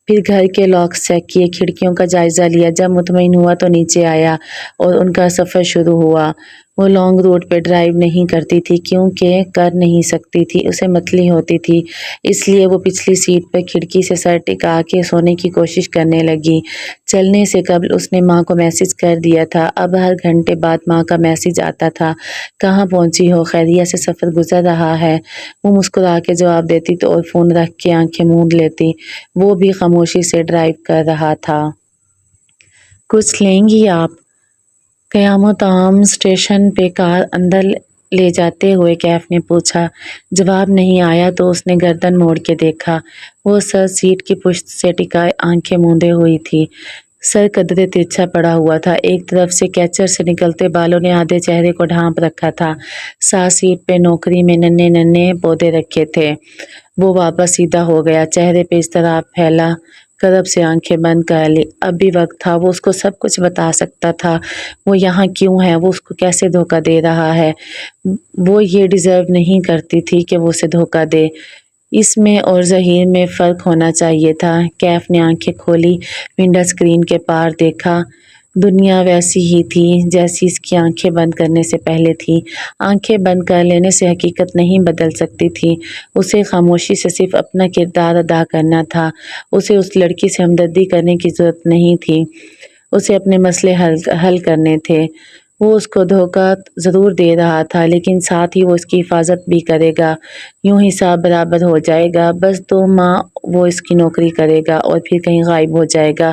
پھر گھر کے لاکس چیک کیے، کھڑکیوں کا جائزہ لیا۔ جب مطمئن ہوا تو نیچے آیا اور ان کا سفر شروع ہوا۔ وہ لانگ روڈ پہ ڈرائیو نہیں کرتی تھی کیونکہ کر نہیں سکتی تھی، اسے متلی ہوتی تھی، اس لیے وہ پچھلی سیٹ پہ کھڑکی سے سر ٹکا کے سونے کی کوشش کرنے لگی۔ چلنے سے قبل اس نے ماں کو میسج کر دیا تھا، اب ہر گھنٹے بعد ماں کا میسج آتا تھا، کہاں پہنچی ہو، خیریت سے سفر گزر رہا ہے؟ وہ مسکرا کے جواب دیتی تو اور فون رکھ کے آنکھیں موند لیتی۔ وہ بھی خاموشی سے ڈرائیو کر رہا تھا۔ کچھ لیں گی آپ؟ قیام الطعام اسٹیشن پہ کار اندر لے جاتے ہوئے کیف نے پوچھا۔ جواب نہیں آیا تو اس نے گردن موڑ کے دیکھا۔ وہ سر سیٹ کی پشت سے ٹکائے آنکھیں موندے ہوئی تھی، سر قدرے ترچھا پڑا ہوا تھا، ایک طرف سے کیچر سے نکلتے بالوں نے آدھے چہرے کو ڈھانپ رکھا تھا، ساتھ سیٹ پہ نوکری میں ننھے ننھے پودے رکھے تھے۔ وہ واپس سیدھا ہو گیا، چہرے پہ اضطراب پھیلا، کرب سے آنکھیں بند کر لی۔ اب بھی وقت تھا، وہ اس کو سب کچھ بتا سکتا تھا، وہ یہاں کیوں ہے، وہ اس کو کیسے دھوکہ دے رہا ہے۔ وہ یہ ڈیزرو نہیں کرتی تھی کہ وہ اسے دھوکہ دے۔ اس میں اور ظہیر میں فرق ہونا چاہیے تھا۔ کیف نے آنکھیں کھولی، ونڈو اسکرین کے پار دیکھا۔ دنیا ویسی ہی تھی جیسی اس کی آنکھیں بند کرنے سے پہلے تھی۔ آنکھیں بند کر لینے سے حقیقت نہیں بدل سکتی تھی، اسے خاموشی سے صرف اپنا کردار ادا کرنا تھا۔ اسے اس لڑکی سے ہمدردی کرنے کی ضرورت نہیں تھی، اسے اپنے مسئلے حل کرنے تھے۔ وہ اس کو دھوکہ ضرور دے رہا تھا لیکن ساتھ ہی وہ اس کی حفاظت بھی کرے گا، یوں حساب برابر ہو جائے گا۔ بس 2 ماہ وہ اس کی نوکری کرے گا اور پھر کہیں غائب ہو جائے گا،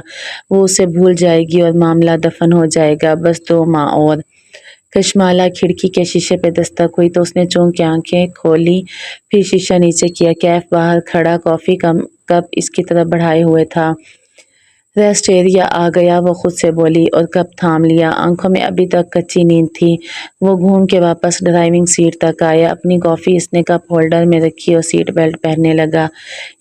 وہ اسے بھول جائے گی اور معاملہ دفن ہو جائے گا۔ بس 2 ماہ اور۔ کشمالہ کھڑکی کے شیشے پہ دستک ہوئی تو اس نے چونک کے آنکھیں کھولی، پھر شیشہ نیچے کیا۔ کیف باہر کھڑا کافی کا کپ اس کی طرف بڑھائے ہوئے تھا۔ ریسٹ ایریا آ گیا، وہ خود سے بولی اور کپ تھام لیا۔ آنکھوں میں ابھی تک کچی نیند تھی۔ وہ گھوم کے واپس ڈرائیونگ سیٹ تک آیا، اپنی کافی اس نے کپ ہولڈر میں رکھی اور سیٹ بیلٹ پہننے لگا۔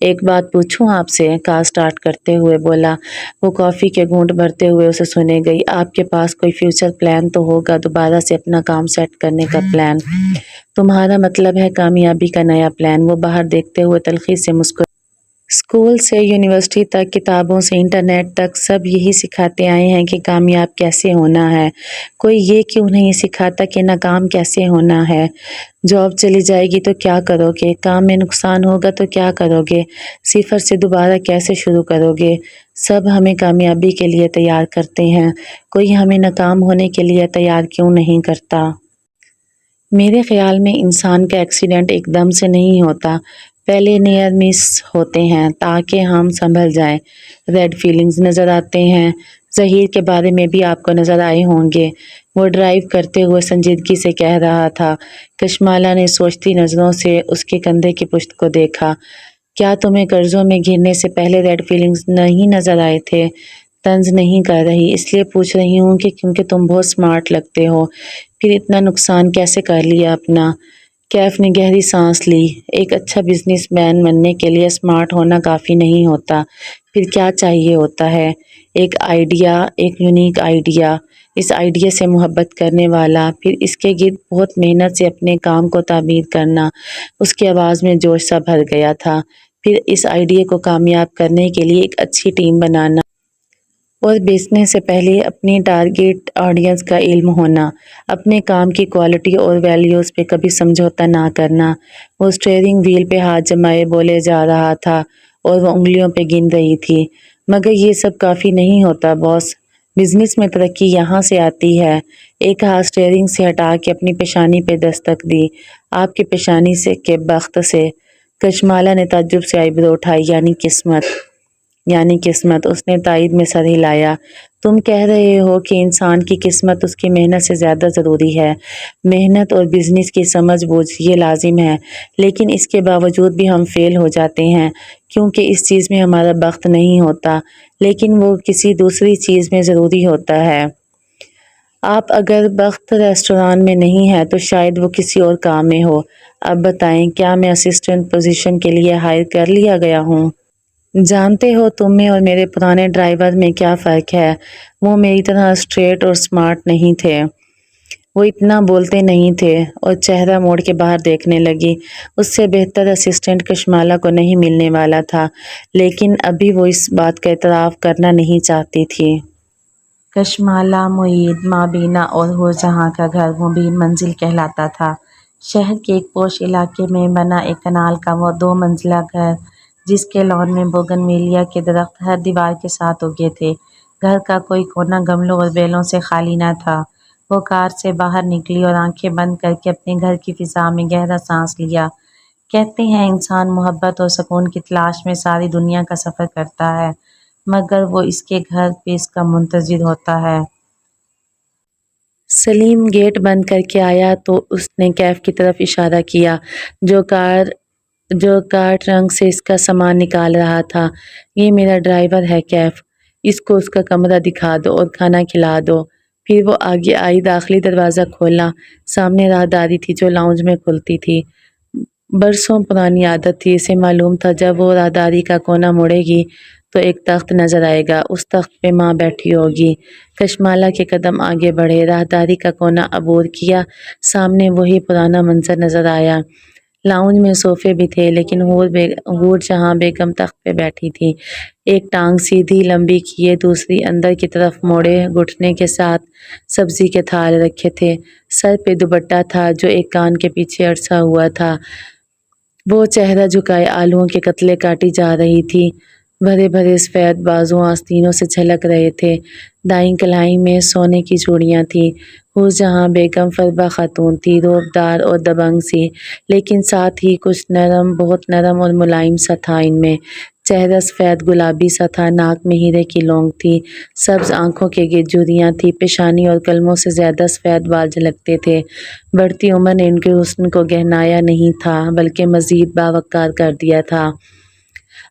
ایک بات پوچھوں آپ سے؟ کار سٹارٹ کرتے ہوئے بولا۔ وہ کافی کے گھونٹ بھرتے ہوئے اسے سنے گئی۔ آپ کے پاس کوئی فیوچر پلان تو ہوگا، دوبارہ سے اپنا کام سیٹ کرنے کا پلان؟ تمہارا مطلب ہے کامیابی کا نیا پلان؟ وہ باہر دیکھتے ہوئے تلخی سے مسکرایا۔ اسکول سے یونیورسٹی تک، کتابوں سے انٹرنیٹ تک، سب یہی سکھاتے آئے ہیں کہ کامیاب کیسے ہونا ہے، کوئی یہ کیوں نہیں سکھاتا کہ ناکام کیسے ہونا ہے؟ جاب چلی جائے گی تو کیا کرو گے؟ کام میں نقصان ہوگا تو کیا کرو گے؟ صفر سے دوبارہ کیسے شروع کرو گے؟ سب ہمیں کامیابی کے لیے تیار کرتے ہیں، کوئی ہمیں ناکام ہونے کے لیے تیار کیوں نہیں کرتا؟ میرے خیال میں انسان کا ایکسیڈنٹ ایک دم سے نہیں ہوتا، پہلے نیئر مس ہوتے ہیں تاکہ ہم سنبھل جائیں، ریڈ فیلنگز نظر آتے ہیں۔ ظہیر کے بارے میں بھی آپ کو نظر آئے ہوں گے، وہ ڈرائیو کرتے ہوئے سنجیدگی سے کہہ رہا تھا۔ کشمالہ نے سوچتی نظروں سے اس کے کندھے کی پشت کو دیکھا۔ کیا تمہیں قرضوں میں گرنے سے پہلے ریڈ فیلنگز نہیں نظر آئے تھے؟ طنز نہیں کر رہی، اس لیے پوچھ رہی ہوں کہ کیونکہ تم بہت سمارٹ لگتے ہو، پھر اتنا نقصان کیسے کر لیا اپنا؟ کیف نے گہری سانس لی۔ ایک اچھا بزنس مین بننے کے لیے سمارٹ ہونا کافی نہیں ہوتا، پھر کیا چاہیے ہوتا ہے؟ ایک آئیڈیا، ایک یونیک آئیڈیا، اس آئیڈیا سے محبت کرنے والا، پھر اس کے گرد بہت محنت سے اپنے کام کو تعمیر کرنا۔ اس کی آواز میں جوش سا بھر گیا تھا۔ پھر اس آئیڈیا کو کامیاب کرنے کے لیے ایک اچھی ٹیم بنانا اور بیچنے سے پہلے اپنی ٹارگیٹ آڈینس کا علم ہونا، اپنے کام کی کوالٹی اور ویلیوز پہ کبھی سمجھوتا نہ کرنا۔ وہ اسٹیئرنگ وہیل پہ ہاتھ جمائے بولے جا رہا تھا اور وہ انگلیوں پہ گن رہی تھی۔ مگر یہ سب کافی نہیں ہوتا باس، بزنس میں ترقی یہاں سے آتی ہے۔ ایک ہاتھ اسٹیئرنگ سے ہٹا کے اپنی پیشانی پہ دستک دی۔ آپ کی پیشانی سے کے بخت سے؟ کشمالہ نے تعجب سے آئی برو اٹھائی۔ یعنی قسمت، اس نے تائید میں سر ہلایا۔ تم کہہ رہے ہو کہ انسان کی قسمت اس کی محنت سے زیادہ ضروری ہے؟ محنت اور بزنس کی سمجھ بوجھ یہ لازم ہے، لیکن اس کے باوجود بھی ہم فیل ہو جاتے ہیں کیونکہ اس چیز میں ہمارا بخت نہیں ہوتا، لیکن وہ کسی دوسری چیز میں ضروری ہوتا ہے۔ آپ اگر بخت ریسٹوران میں نہیں ہے تو شاید وہ کسی اور کام میں ہو۔ اب بتائیں، کیا میں اسسٹنٹ پوزیشن کے لیے ہائر کر لیا گیا ہوں؟ جانتے ہو تم میں اور میرے پرانے ڈرائیور میں کیا فرق ہے؟ وہ میری طرح اسٹریٹ اور سمارٹ نہیں تھے۔ وہ اتنا بولتے نہیں تھے اور چہرہ موڑ کے باہر دیکھنے لگی۔ اس سے بہتر اسسٹنٹ کشمالہ کو نہیں ملنے والا تھا، لیکن ابھی وہ اس بات کا اعتراف کرنا نہیں چاہتی تھی۔ کشمالہ، معید، مابینہ اور حورجہاں کا گھر مبین منزل کہلاتا تھا۔ شہر کے ایک پوش علاقے میں بنا ایک کنال کا وہ 2 منزلہ گھر، جس کے لان میں بوگن ویلیا کے درخت ہر دیوار کے ساتھ اگے تھے۔ گھر کا کوئی کونا گملوں اور بیلوں سے خالی نہ تھا۔ وہ کار سے باہر نکلی اور آنکھیں بند کر کے اپنے گھر کی فضا میں گہرا سانس لیا۔ کہتے ہیں انسان محبت اور سکون کی تلاش میں ساری دنیا کا سفر کرتا ہے، مگر وہ اس کے گھر پہ اس کا منتظر ہوتا ہے۔ سلیم گیٹ بند کر کے آیا تو اس نے کیف کی طرف اشارہ کیا، جو کار ٹرنک سے اس کا سامان نکال رہا تھا۔ یہ میرا ڈرائیور ہے کیف، اس کو اس کا کمرہ دکھا دو اور کھانا کھلا دو۔ پھر وہ آگے آئی، داخلی دروازہ کھولا۔ سامنے راہداری تھی جو لاؤنج میں کھلتی تھی۔ برسوں پرانی عادت تھی، اسے معلوم تھا جب وہ راہداری کا کونا مڑے گی تو ایک تخت نظر آئے گا، اس تخت پہ ماں بیٹھی ہوگی۔ کشمالہ کے قدم آگے بڑھے، راہداری کا کونا عبور کیا، سامنے وہی پرانا منظر نظر آیا۔ لاؤنج میں صوفے بھی تھے، لیکن حور جہاں بیگم تخت پہ بیٹھی تھی، ایک ٹانگ سیدھی لمبی کیے، دوسری اندر کی طرف موڑے، گھٹنے کے ساتھ سبزی کے تھال رکھے تھے۔ سر پہ دوپٹہ تھا جو ایک کان کے پیچھے اڑسا ہوا تھا۔ وہ چہرہ جھکائے آلوؤں کے قطلے کاٹی جا رہی تھی، بھرے بھرے سفید بازو آستینوں سے جھلک رہے تھے۔ دائیں کلائی میں سونے کی چوڑیاں تھیں۔ حورجہاں بیگم فربہ خاتون تھی، روبدار اور دبنگ سی، لیکن ساتھ ہی کچھ نرم، بہت نرم اور ملائم سا تھا ان میں۔ چہرہ سفید گلابی سا تھا، ناک میں ہیرے کی لونگ تھی، سبز آنکھوں کے گرد جھریاں تھیں، پیشانی اور کلموں سے زیادہ سفید بال جھلکتے تھے۔ بڑھتی عمر نے ان کے حسن کو گہنایا نہیں تھا، بلکہ مزید باوقار کر دیا تھا۔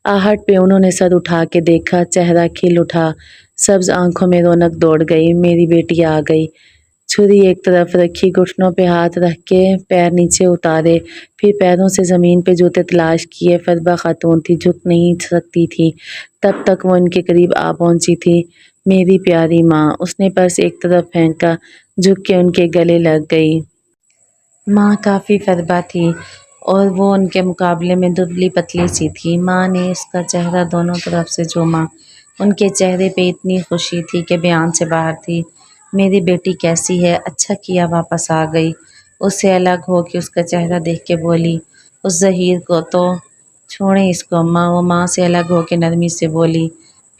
آہٹ پہ انہوں نے سر اٹھا کے دیکھا، چہرہ کھل اٹھا، سبز آنکھوں میں رونق دوڑ گئی۔ میری بیٹی آ گئی۔ چھری ایک طرف رکھی، گھٹنوں پہ ہاتھ رکھ کے پیر نیچے اتارے، پھر پیروں سے زمین پہ جوتے تلاش کیے۔ فربہ خاتون تھی، جھک نہیں سکتی تھی، تب تک وہ ان کے قریب آ پہنچی تھی۔ میری پیاری ماں، اس نے پرس ایک طرف پھینکا، جھک کے ان کے گلے لگ گئی۔ ماں کافی فربہ تھی اور وہ ان کے مقابلے میں دبلی پتلی سی تھی۔ ماں نے اس کا چہرہ دونوں طرف سے چوما۔ ان کے چہرے پہ اتنی خوشی تھی کہ بیان سے باہر تھی۔ میری بیٹی کیسی ہے؟ اچھا کیا واپس آ گئی۔ اس سے الگ ہو کے اس کا چہرہ دیکھ کے بولی، اس ظہیر کو تو چھوڑیں اس کو اماں۔ وہ ماں سے الگ ہو کے نرمی سے بولی۔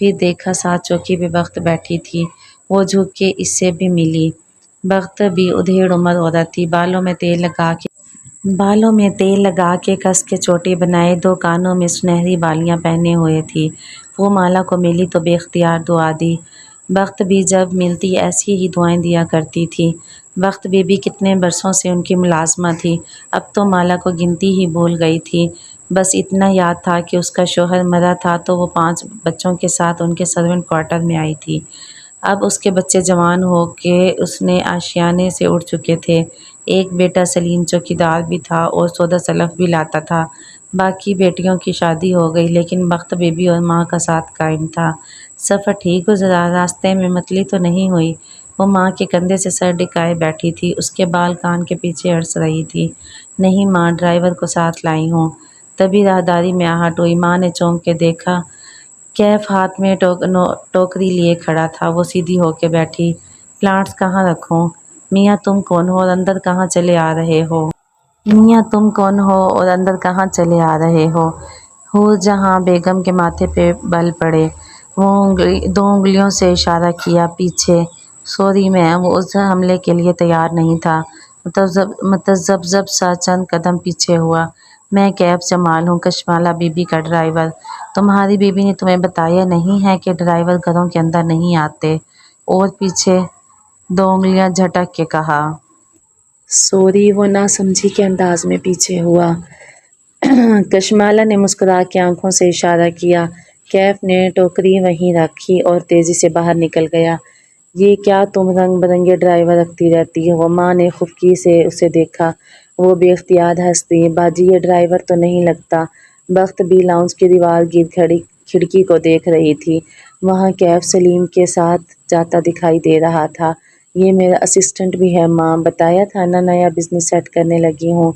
پھر دیکھا ساتھ چوکی پہ بخت بیٹھی تھی، وہ جھک کے اس سے بھی ملی۔ بخت بھی ادھیڑ عمر عورت تھی، بالوں میں تیل لگا کے کس کے چوٹی بنائے، 2 کانوں میں سنہری بالیاں پہنے ہوئے تھی۔ وہ مالا کو ملی تو بے اختیار دعا دی۔ بخت بھی جب ملتی ایسی ہی دعائیں دیا کرتی تھی۔ بخت بی بی کتنے برسوں سے ان کی ملازمہ تھی، اب تو مالا کو گنتی ہی بھول گئی تھی۔ بس اتنا یاد تھا کہ اس کا شوہر مرا تھا تو وہ 5 بچوں کے ساتھ ان کے سرونٹ کوارٹر میں آئی تھی۔ اب اس کے بچے جوان ہو کے اس نے آشیانے سے اڑ چکے تھے۔ ایک بیٹا سلیم چوکیدار بھی تھا اور سودا سلف بھی لاتا تھا۔ باقی بیٹیوں کی شادی ہو گئی، لیکن بخت بی بی اور ماں کا ساتھ قائم تھا۔ سفر ٹھیک گزرا، راستے میں متلی تو نہیں ہوئی؟ وہ ماں کے کندھے سے سر ٹکائے بیٹھی تھی، اس کے بال کان کے پیچھے اڑس رہی تھی۔ نہیں ماں، ڈرائیور کو ساتھ لائی ہوں۔ تبھی راہداری میں آہٹ ہوئی۔ ماں نے چونک کے دیکھا، کیف ہاتھ میں ٹوکری لیے کھڑا تھا۔ وہ سیدھی ہو کے بیٹھی۔ پلانٹس کہاں رکھوں؟ میاں تم کون ہو اور اندر کہاں چلے آ رہے ہو؟ میاں تم کون ہو اور اندر کہاں چلے آ رہے ہو؟ حورجہاں بیگم کے ماتھے پہ بل پڑے۔ وہ 2 انگلیوں سے اشارہ کیا پیچھے۔ سوری میم، وہ اس حملے کے لیے تیار نہیں تھا، متذبذب سا چند قدم پیچھے ہوا۔ میں کیف جمال ہوں، کشمالہ بی بی کا ڈرائیور۔ تمہاری بیوی نے تمہیں بتایا نہیں ہے کہ ڈرائیور گھروں کے اندر نہیں آتے؟ اور پیچھے 2 انگلیاں جھٹک کے کہا۔ سوری، وہ ناسمجھی کے انداز میں پیچھے ہوا۔ کشمالہ نے مسکرا کے آنکھوں سے اشارہ کیا۔ کیف نے ٹوکری وہیں رکھی اور تیزی سے باہر نکل گیا۔ یہ کیا تم رنگ برنگے ڈرائیور رکھتی رہتی ہو؟ ماں نے خفگی سے اسے دیکھا۔ وہ بے اختیار ہنس دی۔ باجی یہ ڈرائیور تو نہیں لگتا۔ بخت بھی لاؤنج کی دیوار گرد کھڑی کھڑکی کو دیکھ رہی تھی۔ وہاں کیف سلیم کے ساتھ جاتا دکھائی دے رہا تھا۔ یہ میرا اسسٹنٹ بھی ہے ماں، بتایا تھا نا نیا بزنس سیٹ کرنے لگی ہوں۔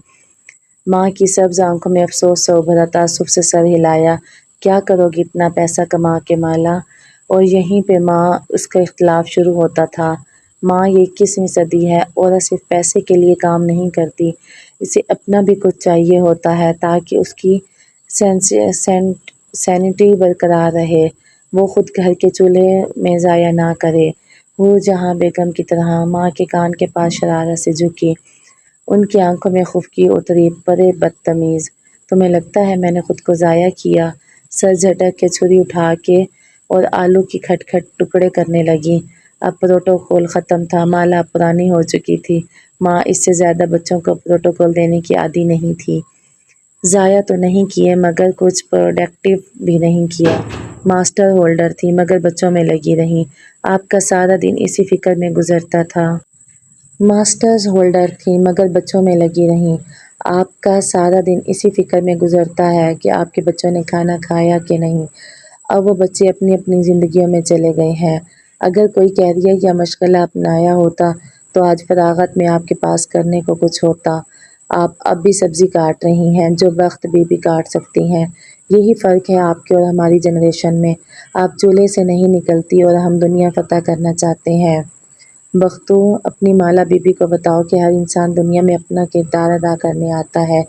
ماں کی سبز آنکھوں میں افسوس سے ابھرا، تعصب سے سر ہلایا۔ کیا کرو گی اتنا پیسہ کما کے مالا؟ اور یہیں پہ ماں اس کا اختلاف شروع ہوتا تھا۔ ماں یہ 21ویں صدی ہے، عورت صرف پیسے کے لیے کام نہیں کرتی، اسے اپنا بھی کچھ چاہیے ہوتا ہے تاکہ اس کی سینٹی برقرار رہے، وہ خود گھر کے چولہے میں ضائع نہ کرے۔ وہ جہاں بیگم کی طرح ماں کے کان کے پاس شرارت سے جھکی، ان کی آنکھوں میں خفگی اتری۔ بڑے بدتمیز، تمہیں لگتا ہے میں نے خود کو ضائع کیا؟ سر جھٹک کے چھری اٹھا کے اور آلو کی کھٹ کھٹ ٹکڑے کرنے لگی۔ اب پروٹوکول ختم تھا، مالا پرانی ہو چکی تھی۔ ماں اس سے زیادہ بچوں کو پروٹوکول دینے کی عادی نہیں تھی۔ ضائع تو نہیں کیے مگر کچھ پروڈکٹیو بھی نہیں کیا۔ ماسٹر ہولڈر تھی مگر بچوں میں لگی رہیں۔ آپ کا سارا دن اسی فکر میں گزرتا تھا۔ ماسٹرز ہولڈر تھی مگر بچوں میں لگی رہیں۔ آپ کا سارا دن اسی فکر میں گزرتا ہے کہ آپ کے بچوں نے کھانا کھایا کہ نہیں۔ اب وہ بچے اپنی اپنی زندگیوں میں چلے گئے ہیں۔ اگر کوئی کیریئر یا مشغلہ اپنایا ہوتا تو آج فراغت میں آپ کے پاس کرنے کو کچھ ہوتا۔ آپ اب بھی سبزی کاٹ رہی ہیں جو بخت بھی کاٹ سکتی ہیں۔ یہی فرق ہے آپ کے اور ہماری جنریشن میں۔ آپ چولہے سے نہیں نکلتی اور ہم دنیا فتح کرنا چاہتے ہیں۔ بختو، اپنی مالا بی بی کو بتاؤ کہ ہر انسان دنیا میں اپنا کردار ادا کرنے آتا ہے۔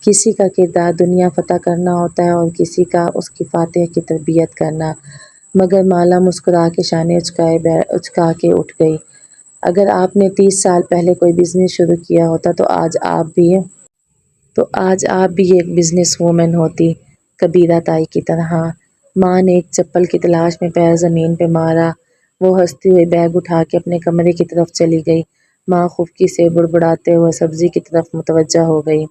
کسی کا کردار دنیا فتح کرنا ہوتا ہے اور کسی کا اس کی فاتح کی تربیت کرنا۔ مگر مالا مسکرا کے شانے اچکا کے اٹھ گئی۔ اگر آپ نے 30 سال پہلے کوئی بزنس شروع کیا ہوتا تو آج آپ بھی ایک بزنس وومن ہوتی، کبیرہ تائی کی طرح۔ ماں نے ایک چپل کی تلاش میں پیر زمین پہ مارا۔ وہ ہنستی ہوئی بیگ اٹھا کے اپنے کمرے کی طرف چلی گئی۔ ماں خفگی سے بڑبڑاتے ہوئے سبزی کی طرف متوجہ ہو گئی۔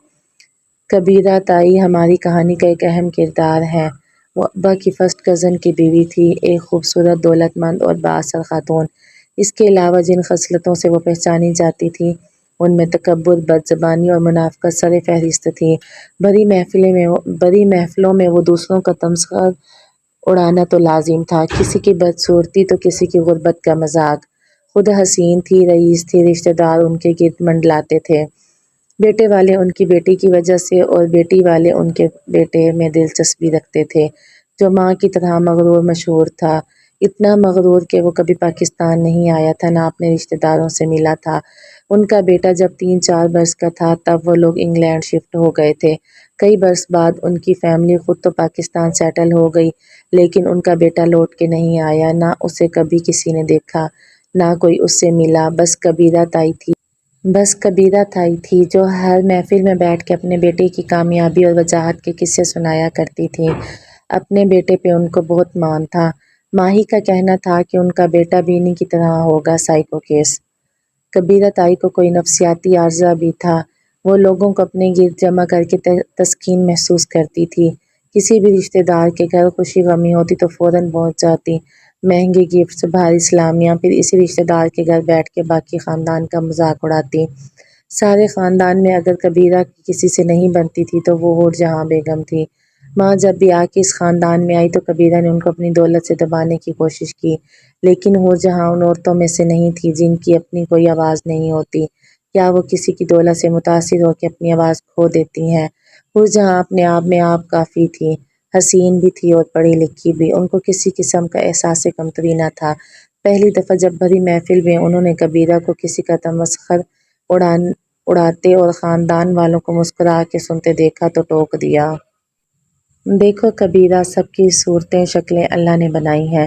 کبیرہ تائی ہماری کہانی کا ایک اہم کردار ہے۔ وہ ابا کی فرسٹ کزن کی بیوی تھی، ایک خوبصورت، دولت مند اور بااثر خاتون۔ اس کے علاوہ جن خصلتوں سے وہ پہچانی جاتی تھی ان میں تکبر، بدزبانی اور منافقت سر فہرست تھی۔ بڑی محفلوں میں وہ دوسروں کا تمسخر اڑانا تو لازم تھا، کسی کی بدصورتی تو کسی کی غربت کا مذاق۔ خود حسین تھی، رئیس تھی، رشتہ دار ان کے گرد منڈلاتے تھے۔ بیٹے والے ان کی بیٹی کی وجہ سے اور بیٹی والے ان کے بیٹے میں دلچسپی رکھتے تھے، جو ماں کی طرح مغرور مشہور تھا۔ اتنا مغرور کہ وہ کبھی پاکستان نہیں آیا تھا، نہ اپنے رشتہ داروں سے ملا تھا۔ ان کا بیٹا جب 3-4 برس کا تھا تب وہ لوگ انگلینڈ شفٹ ہو گئے تھے۔ کئی برس بعد ان کی فیملی خود تو پاکستان سیٹل ہو گئی، لیکن ان کا بیٹا لوٹ کے نہیں آیا، نہ اسے کبھی کسی نے دیکھا، نہ کوئی اس سے ملا۔ بس کبیرہ تائی تھی جو ہر محفل میں بیٹھ کے اپنے بیٹے کی کامیابی اور وجاہت کے قصے سنایا کرتی تھی۔ اپنے بیٹے پہ ان کو بہت مان تھا۔ ماہی کا کہنا تھا کہ ان کا بیٹا بینی کی طرح ہوگا، سائیکو کیس۔ کبیرہ تائی کو کوئی نفسیاتی عارضہ بھی تھا۔ وہ لوگوں کو اپنے گرد جمع کر کے تسکین محسوس کرتی تھی۔ کسی بھی رشتہ دار کے گھر خوشی غمی ہوتی تو فوراً پہنچ جاتی، مہنگے گفٹس، بھاری سلامیاں، پھر اسی رشتہ دار کے گھر بیٹھ کے باقی خاندان کا مذاق اڑاتی۔ سارے خاندان میں اگر کبیرہ کی کسی سے نہیں بنتی تھی تو وہ ہور جہاں بیگم تھی۔ ماں جب بھی آ کے اس خاندان میں آئی تو کبیرہ نے ان کو اپنی دولت سے دبانے کی کوشش کی، لیکن ہور جہاں ان عورتوں میں سے نہیں تھی جن کی اپنی کوئی آواز نہیں ہوتی، یا وہ کسی کی دولت سے متاثر ہو کے اپنی آواز کھو دیتی ہیں۔ ہور جہاں اپنے آپ میں آپ کافی تھی، حسین بھی تھی اور پڑھی لکھی بھی، ان کو کسی قسم کا احساس کمتری نہ تھا۔ پہلی دفعہ جب بھری محفل میں انہوں نے کبیرہ کو کسی کا تمسخر اڑاتے اور خاندان والوں کو مسکرا کے سنتے دیکھا تو ٹوک دیا۔ دیکھو کبیرہ، سب کی صورتیں شکلیں اللہ نے بنائی ہیں۔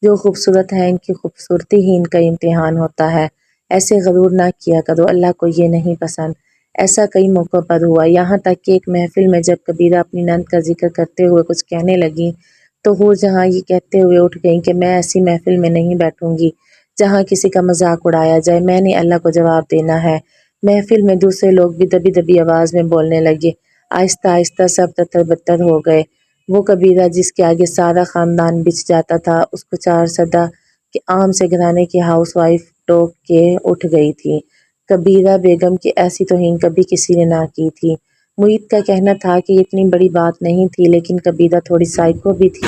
جو خوبصورت ہیں ان کی خوبصورتی ہی ان کا امتحان ہوتا ہے۔ ایسے غرور نہ کیا کرو، اللہ کو یہ نہیں پسند۔ ایسا کئی موقعوں پر ہوا، یہاں تک کہ ایک محفل میں جب کبیرہ اپنی نند کا ذکر کرتے ہوئے کچھ کہنے لگی تو ہور جہاں یہ کہتے ہوئے اٹھ گئیں کہ میں ایسی محفل میں نہیں بیٹھوں گی جہاں کسی کا مذاق اڑایا جائے، میں نے اللہ کو جواب دینا ہے۔ محفل میں دوسرے لوگ بھی دبی دبی آواز میں بولنے لگے، آہستہ آہستہ سب تتر بتر ہو گئے۔ وہ کبیرہ جس کے آگے سارا خاندان بچ جاتا تھا، اس کو 4 صدہ کے عام سے گھرانے کی ہاؤس وائف ٹوک کے اٹھ گئی تھی۔ کبیرہ بیگم کی ایسی توہین کبھی کسی نے نہ کی تھی۔ معید کا کہنا تھا کہ یہ اتنی بڑی بات نہیں تھی، لیکن کبیرہ تھوڑی سائیکو بھی تھی۔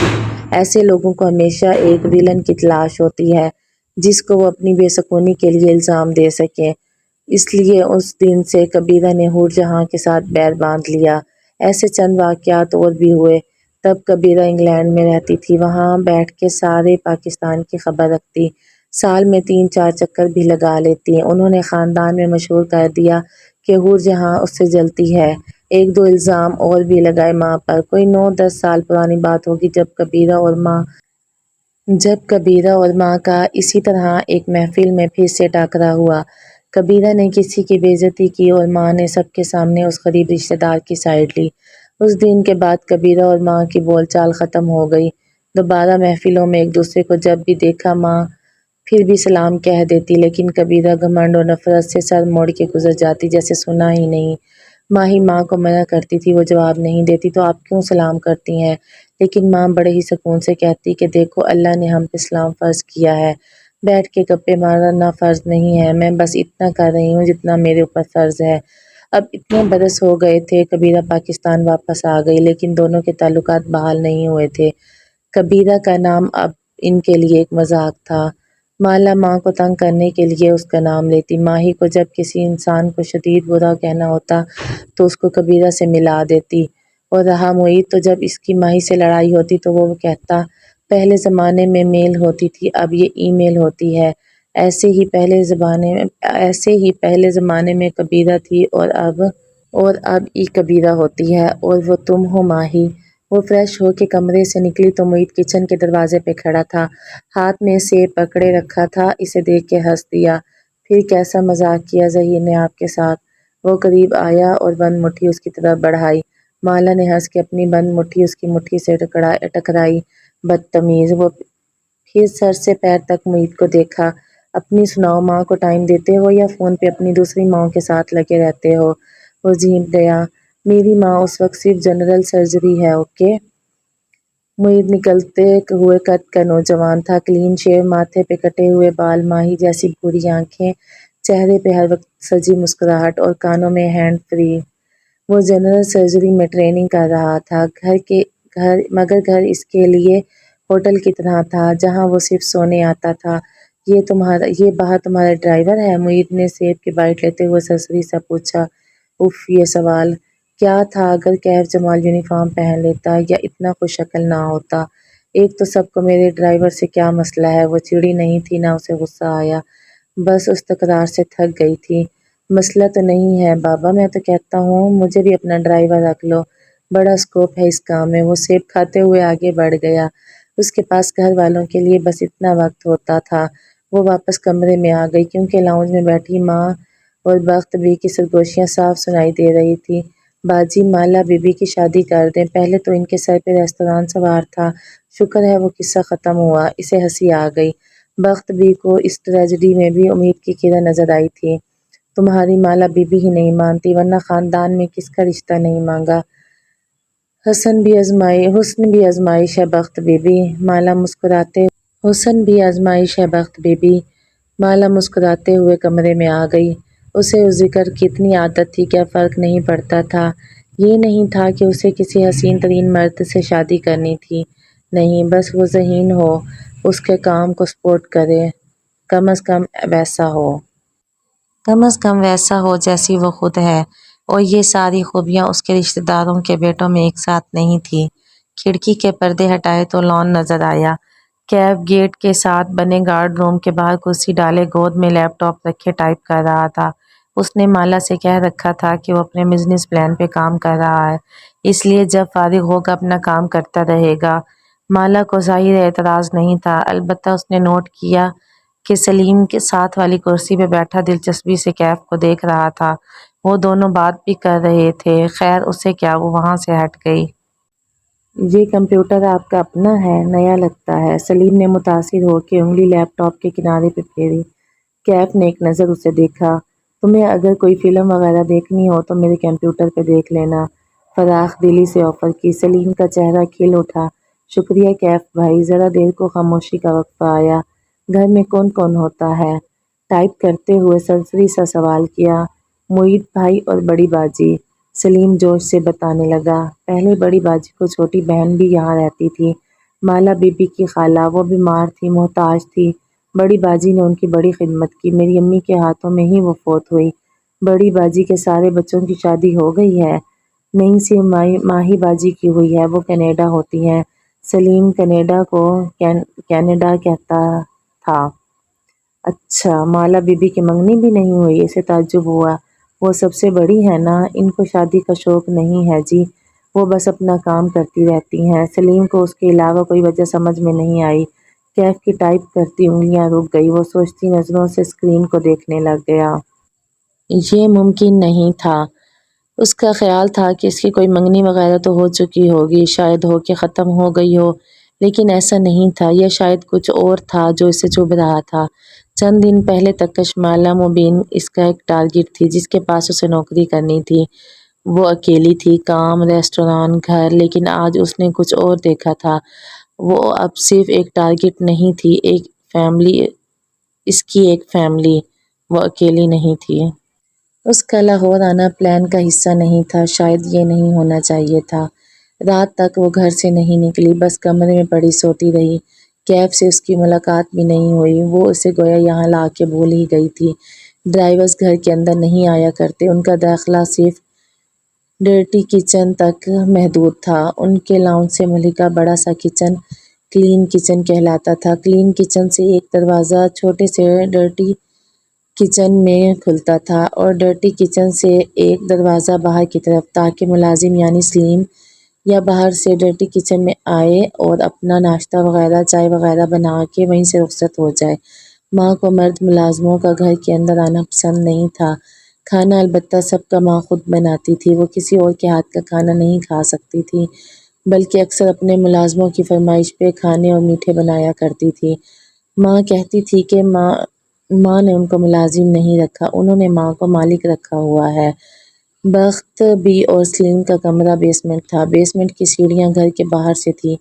ایسے لوگوں کو ہمیشہ ایک ویلن کی تلاش ہوتی ہے جس کو وہ اپنی بے سکونی کے لیے الزام دے سکیں۔ اس لیے اس دن سے کبیرہ نے حور جہاں کے ساتھ بیر باندھ لیا۔ ایسے چند واقعات اور بھی ہوئے۔ تب کبیرہ انگلینڈ میں رہتی تھی، وہاں بیٹھ کے سارے پاکستان کی خبر رکھتی، سال میں 3-4 چکر بھی لگا لیتی۔ انہوں نے خاندان میں مشہور کر دیا کہ حور جہاں اس سے جلتی ہے۔ 1-2 الزام اور بھی لگائے ماں پر۔ کوئی 9-10 سال پرانی بات ہوگی جب کبیرہ اور ماں کا اسی طرح ایک محفل میں پھر سے ٹاکرا ہوا۔ کبیرہ نے کسی کی بے عزتی کی اور ماں نے سب کے سامنے اس غریب رشتہ دار کی سائیڈ لی۔ اس دن کے بعد کبیرہ اور ماں کی بول چال ختم ہو گئی۔ دوبارہ محفلوں میں ایک دوسرے کو جب بھی دیکھا ماں پھر بھی سلام کہہ دیتی، لیکن کبیرہ گھمنڈ اور نفرت سے سر موڑ کے گزر جاتی جیسے سنا ہی نہیں۔ ماہی ماں کو منع کرتی تھی، وہ جواب نہیں دیتی تو آپ کیوں سلام کرتی ہیں؟ لیکن ماں بڑے ہی سکون سے کہتی کہ دیکھو اللہ نے ہم پہ سلام فرض کیا ہے، بیٹھ کے گپے مارنا فرض نہیں ہے، میں بس اتنا کر رہی ہوں جتنا میرے اوپر فرض ہے۔ اب اتنے برس ہو گئے تھے، کبیرہ پاکستان واپس آ گئی، لیکن دونوں کے تعلقات بحال نہیں ہوئے تھے۔ کبیرہ کا نام اب ان کے لیے ایک مذاق تھا۔ مالا ماں کو تنگ کرنے کے لیے اس کا نام لیتی۔ ماہی کو جب کسی انسان کو شدید برا کہنا ہوتا تو اس کو کبیرہ سے ملا دیتی۔ اور رہا معید، تو جب اس کی ماہی سے لڑائی ہوتی تو وہ کہتا پہلے زمانے میں میل ہوتی تھی، اب یہ ای میل ہوتی ہے۔ ایسے ہی پہلے زمانے میں کبیرہ تھی اور اب ای کبیرہ ہوتی ہے۔ اور وہ تم ہو ماہی۔ وہ فریش ہو کے کمرے سے نکلی تو معید کچن کے دروازے پہ کھڑا تھا، ہاتھ میں سیب پکڑے رکھا تھا۔ اسے دیکھ کے ہنس دیا۔ پھر کیسا مذاق کیا ظہیر نے آپ کے ساتھ؟ وہ قریب آیا اور بند مٹھی اس کی طرف بڑھائی۔ مالا نے ہنس کے اپنی بند مٹھی اس کی مٹھی سے ٹکرائی۔ بدتمیز۔ وہ پھر سر سے پیر تک معید کو دیکھا۔ اپنی سناؤ، ماں کو ٹائم دیتے ہو یا فون پہ اپنی دوسری ماؤں کے ساتھ لگے رہتے ہو؟ وہ جھینک گیا۔ میری ماں اس وقت صرف جنرل سرجری ہے، اوکے؟ معید نکلتے ہوئے قد کا نوجوان تھا، کلین شیو، ماتھے پہ کٹے ہوئے بال، ماہی جیسی بھوری آنکھیں، چہرے پہ ہر وقت سجی مسکراہٹ اور کانوں میں ہینڈ فری۔ وہ جنرل سرجری میں ٹریننگ کر رہا تھا، مگر گھر اس کے لیے ہوٹل کی طرح تھا جہاں وہ صرف سونے آتا تھا۔ یہ باہر تمہارا ڈرائیور ہے؟ معید نے سیب کی بائٹ لیتے ہوئے سرسری سا پوچھا۔ اف، یہ سوال کیا تھا؟ اگر کیف جمال یونیفارم پہن لیتا یا اتنا خوش شکل نہ ہوتا۔ ایک تو سب کو میرے ڈرائیور سے کیا مسئلہ ہے؟ وہ چڑی نہیں تھی، نہ اسے غصہ آیا، بس اس تکرار سے تھک گئی تھی۔ مسئلہ تو نہیں ہے بابا، میں تو کہتا ہوں مجھے بھی اپنا ڈرائیور رکھ لو، بڑا اسکوپ ہے اس کام میں۔ وہ سیب کھاتے ہوئے آگے بڑھ گیا۔ اس کے پاس گھر والوں کے لیے بس اتنا وقت ہوتا تھا۔ وہ واپس کمرے میں آ گئی کیونکہ لاؤنج میں بیٹھی ماں اور بخت بی کی سرگوشیاں صاف سنائی دے رہی تھی۔ باجی، مالا بی بی کی شادی کر دیں، پہلے تو ان کے سر پہ ریستوران سوار تھا، شکر ہے وہ قصہ ختم ہوا۔ اسے ہنسی آ گئی۔ بخت بی کو اس ٹریجڈی میں بھی امید کی کرن نظر آئی تھی۔ تمہاری مالا بی بی ہی نہیں مانتی، ورنہ خاندان میں کس کا رشتہ نہیں مانگا؟ حسن بھی آزمائش ہے بخت بی بی۔ مالا مسکراتے ہوئے کمرے میں آ گئی۔ اسے اس ذکر کی اتنی عادت تھی کہ فرق نہیں پڑتا تھا۔ یہ نہیں تھا کہ اسے کسی حسین ترین مرد سے شادی کرنی تھی، نہیں، بس وہ ذہین ہو، اس کے کام کو سپورٹ کرے، کم از کم ویسا ہو جیسی وہ خود ہے۔ اور یہ ساری خوبیاں اس کے رشتہ داروں کے بیٹوں میں ایک ساتھ نہیں تھی۔ کھڑکی کے پردے ہٹائے تو لان نظر آیا۔ کیف گیٹ کے ساتھ بنے گارڈ روم کے باہر کرسی ڈالے گود میں لیپ ٹاپ رکھے ٹائپ کر رہا تھا۔ اس نے مالا سے کہہ رکھا تھا کہ وہ اپنے بزنس پلان پہ کام کر رہا ہے، اس لیے جب فارغ ہوگا اپنا کام کرتا رہے گا۔ مالا کو ظاہر اعتراض نہیں تھا، البتہ اس نے نوٹ کیا کہ سلیم کے ساتھ والی کرسی پہ بیٹھا دلچسپی سے کیف کو دیکھ رہا تھا۔ وہ دونوں بات بھی کر رہے تھے۔ خیر اسے کیا، وہ وہاں سے ہٹ گئی۔ یہ کمپیوٹر آپ کا اپنا ہے؟ نیا لگتا ہے۔ سلیم نے متاثر ہو کے انگلی لیپ ٹاپ کے کنارے پہ پھیری۔ کیف نے ایک نظر اسے دیکھا۔ تمہیں اگر کوئی فلم وغیرہ دیکھنی ہو تو میرے کمپیوٹر پہ دیکھ لینا، فراخ دلی سے آفر کی۔ سلیم کا چہرہ کھل اٹھا۔ شکریہ کیف بھائی۔ ذرا دیر کو خاموشی کا وقفہ آیا۔ گھر میں کون کون ہوتا ہے؟ ٹائپ کرتے ہوئے سرسری سا سوال کیا۔ معید بھائی اور بڑی باجی، سلیم جوش سے بتانے لگا۔ پہلے بڑی باجی کو چھوٹی بہن بھی یہاں رہتی تھی، مالا بی بی کی خالہ، وہ بیمار تھی، محتاج تھی، بڑی باجی نے ان کی بڑی خدمت کی، میری امی کے ہاتھوں میں ہی وہ فوت ہوئی۔ بڑی باجی کے سارے بچوں کی شادی ہو گئی ہے، نئی سی ماہی باجی کی ہوئی ہے، وہ کینیڈا ہوتی ہیں۔ سلیم کینیڈا کو کینیڈا کہتا تھا۔ اچھا، مالا بی بی کی منگنی بھی نہیں ہوئی؟ اسے تعجب ہوا۔ وہ سب سے بڑی ہے نا، ان کو شادی کا شوق نہیں ہے جی، وہ بس اپنا کام کرتی رہتی ہیں۔ سلیم کو اس کے علاوہ کوئی وجہ سمجھ میں نہیں آئی۔ کیف کی ٹائپ کرتی انگلیاں رک گئی، وہ سوچتی نظروں سے اسکرین کو دیکھنے لگ گیا۔ یہ ممکن نہیں تھا۔ اس کا خیال تھا کہ اس کی کوئی منگنی وغیرہ تو ہو چکی ہوگی، شاید ہو کے ختم ہو گئی ہو، لیکن ایسا نہیں تھا، یہ شاید کچھ اور تھا جو اسے چبھ رہا تھا۔ چند دن پہلے تک کشمالہ مبین اس کا ایک ٹارگٹ تھی جس کے پاس اسے نوکری کرنی تھی۔ وہ اکیلی تھی، کام، ریسٹوران، گھر، لیکن آج اس نے کچھ اور دیکھا تھا۔ وہ اب صرف ایک ٹارگٹ نہیں تھی، ایک فیملی، اس کی ایک فیملی، وہ اکیلی نہیں تھی۔ اس کا لاہور آنا پلان کا حصہ نہیں تھا، شاید یہ نہیں ہونا چاہیے تھا۔ رات تک وہ گھر سے نہیں نکلی، بس کمرے میں پڑی سوتی رہی۔ کیف سے اس کی ملاقات بھی نہیں ہوئی، وہ اسے گویا یہاں لا کے بھول ہی گئی تھی۔ ڈرائیورز گھر کے اندر نہیں آیا کرتے، ان کا داخلہ صرف ڈرٹی کچن تک محدود تھا۔ ان کے لاؤنج سے ملکہ بڑا سا کچن کلین کچن کہلاتا تھا۔ کلین کچن سے ایک دروازہ چھوٹے سے ڈرٹی کچن میں کھلتا تھا اور ڈرٹی کچن سے ایک دروازہ باہر کی طرف، تاکہ ملازم یعنی سلیم یا باہر سے ڈرٹی کچن میں آئے اور اپنا ناشتہ وغیرہ، چائے وغیرہ بنا کے وہیں سے رخصت ہو جائے۔ ماں کو مرد ملازموں کا گھر کے اندر آنا پسند نہیں تھا۔ کھانا البتہ سب کا ماں خود بناتی تھی، وہ کسی اور کے ہاتھ کا کھانا نہیں کھا سکتی تھی، بلکہ اکثر اپنے ملازموں کی فرمائش پہ کھانے اور میٹھے بنایا کرتی تھی۔ ماں کہتی تھی کہ ماں نے ان کو ملازم نہیں رکھا، انہوں نے ماں کو مالک رکھا ہوا ہے۔ بخت بی اور سلیم کا کمرہ بیسمنٹ تھا۔ بیسمنٹ کی سیڑھیاں گھر کے باہر سے تھیں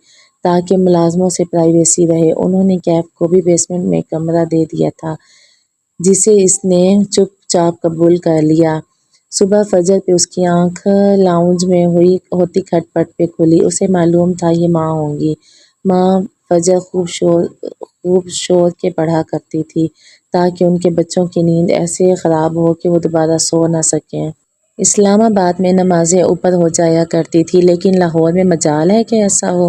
تاکہ ملازموں سے پرائیویسی رہے۔ انہوں نے کیف کو بھی بیسمنٹ میں کمرہ دے دیا تھا، جسے اس نے چپ چاپ قبول کر لیا۔ صبح فجر پہ اس کی آنکھ لاؤنج میں ہوتی کھٹ پٹ پہ کھلی۔ اسے معلوم تھا یہ ماں ہوں گی۔ ماں فجر خوب شور کے پڑھا کرتی تھی تاکہ ان کے بچوں کی نیند ایسے خراب ہو کہ وہ دوبارہ سو نہ سکیں۔ اسلام آباد میں نمازیں اوپر ہو جایا کرتی تھی، لیکن لاہور میں مجال ہے کہ ایسا ہو؟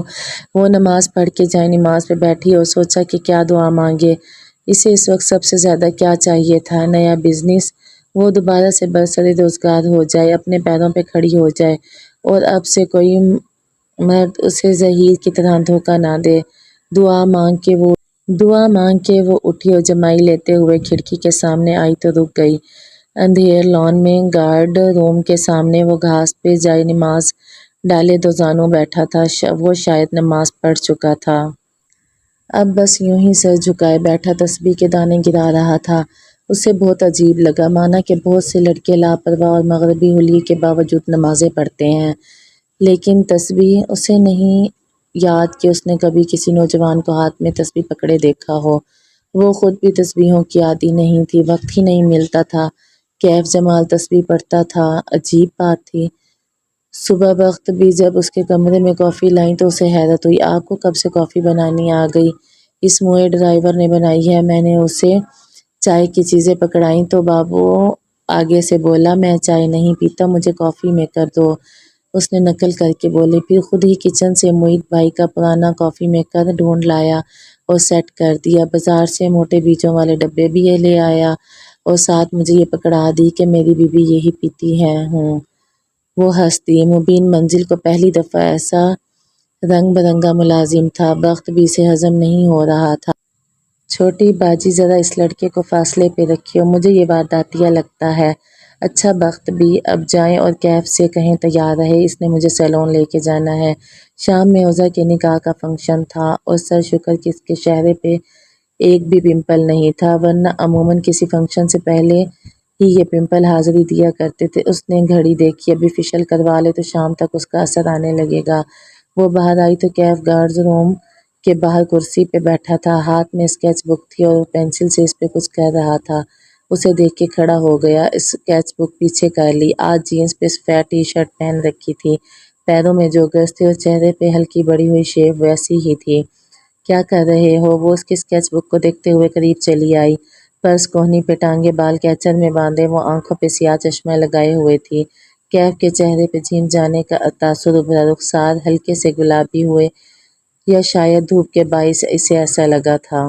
وہ نماز پڑھ کے جائے نماز پہ بیٹھی اور سوچا کہ کیا دعا مانگے۔ اسے اس وقت سب سے زیادہ کیا چاہیے تھا؟ نیا بزنس، وہ دوبارہ سے برسر روزگار ہو جائے، اپنے پیروں پہ کھڑی ہو جائے اور اب سے کوئی مرد اسے زحیر کی طرح دھوکہ نہ دے۔ دعا مانگ کے وہ اٹھی اور جمائی لیتے ہوئے کھڑکی کے سامنے آئی تو رک گئی۔ اندھیر لان میں گارڈ روم کے سامنے وہ گھاس پہ جائے نماز ڈالے دو زانوں بیٹھا تھا۔ وہ شاید نماز پڑھ چکا تھا۔ اب بس یوں ہی سر جھکائے بیٹھا تسبیح کے دانے گرا رہا تھا۔ اسے بہت عجیب لگا، مانا کہ بہت سے لڑکے لاپرواہ اور مغربی حلیے کے باوجود نمازیں پڑھتے ہیں، لیکن تسبیح اسے نہیں یاد کہ اس نے کبھی کسی نوجوان کو ہاتھ میں تسبیح پکڑے دیکھا ہو۔ وہ خود بھی تسبیحوں کی عادی نہیں تھی، وقت ہی نہیں ملتا تھا۔ کیف جمال تسبیح پڑھتا تھا، عجیب بات تھی۔ صبح وقت بھی جب اس کے کمرے میں کافی لائیں تو اسے حیرت ہوئی، آپ کو کب سے کافی بنانی آ گئی؟ اس موئے ڈرائیور نے بنائی ہے۔ میں نے اسے چائے کی چیزیں پکڑائیں تو بابو آگے سے بولا، میں چائے نہیں پیتا، مجھے کافی میکر دو۔ اس نے نقل کر کے بولی، پھر خود ہی کچن سے معید بھائی کا پرانا کافی میکر ڈھونڈ لایا اور سیٹ کر دیا۔ بازار سے موٹے بیجوں والے ڈبے بھی یہ لے آیا اور ساتھ مجھے یہ پکڑا دی کہ میری بیوی یہی پیتی ہے ہوں۔ وہ ہنس دی۔ مبین منزل کو پہلی دفعہ ایسا رنگ برنگا ملازم تھا، بخت بھی سے ہضم نہیں ہو رہا تھا۔ چھوٹی باجی ذرا اس لڑکے کو فاصلے پہ رکھیو، مجھے یہ وارداتیہ لگتا ہے۔ اچھا بخت بھی، اب جائیں اور کیف سے کہیں تیار رہے، اس نے مجھے سیلون لے کے جانا ہے۔ شام میں عزا کے نکاح کا فنکشن تھا اور سر شکر کہ اس کے چہرے پہ ایک بھی پمپل نہیں تھا، ورنہ عموماً کسی فنکشن سے پہلے ہی یہ پمپل حاضری دیا کرتے تھے۔ اس نے گھڑی دیکھی، ابھی فیشل کروا لے تو شام تک اس کا اثر آنے لگے گا۔ وہ باہر آئی تو کیف گارڈز روم کے باہر کرسی پہ بیٹھا تھا، ہاتھ میں اسکیچ بک تھی اور وہ پینسل سے اس پہ کچھ کر رہا تھا۔ اسے دیکھ کے کھڑا ہو گیا، اسکیچ بک پیچھے کر لی۔ آج جینس پہ سفید ٹی شرٹ پہن رکھی تھی، پیروں میں جوگرز تھے اور چہرے پہ ہلکی بڑھی ہوئی شیو ویسی ہی تھی کیا کر رہے ہو؟ وہ اس کی اسکیچ بک کو دیکھتے ہوئے قریب چلی آئی۔ پرس کوہنی پہ ٹانگے، بال کیچر میں باندھے، وہ آنکھوں پہ سیاہ چشمہ لگائے ہوئے تھی۔ کیف کے چہرے پہ جھم جانے کا تاثر ابھرا، رخسار ہلکے سے گلابی ہوئے، یا شاید دھوپ کے باعث اسے ایسا لگا تھا۔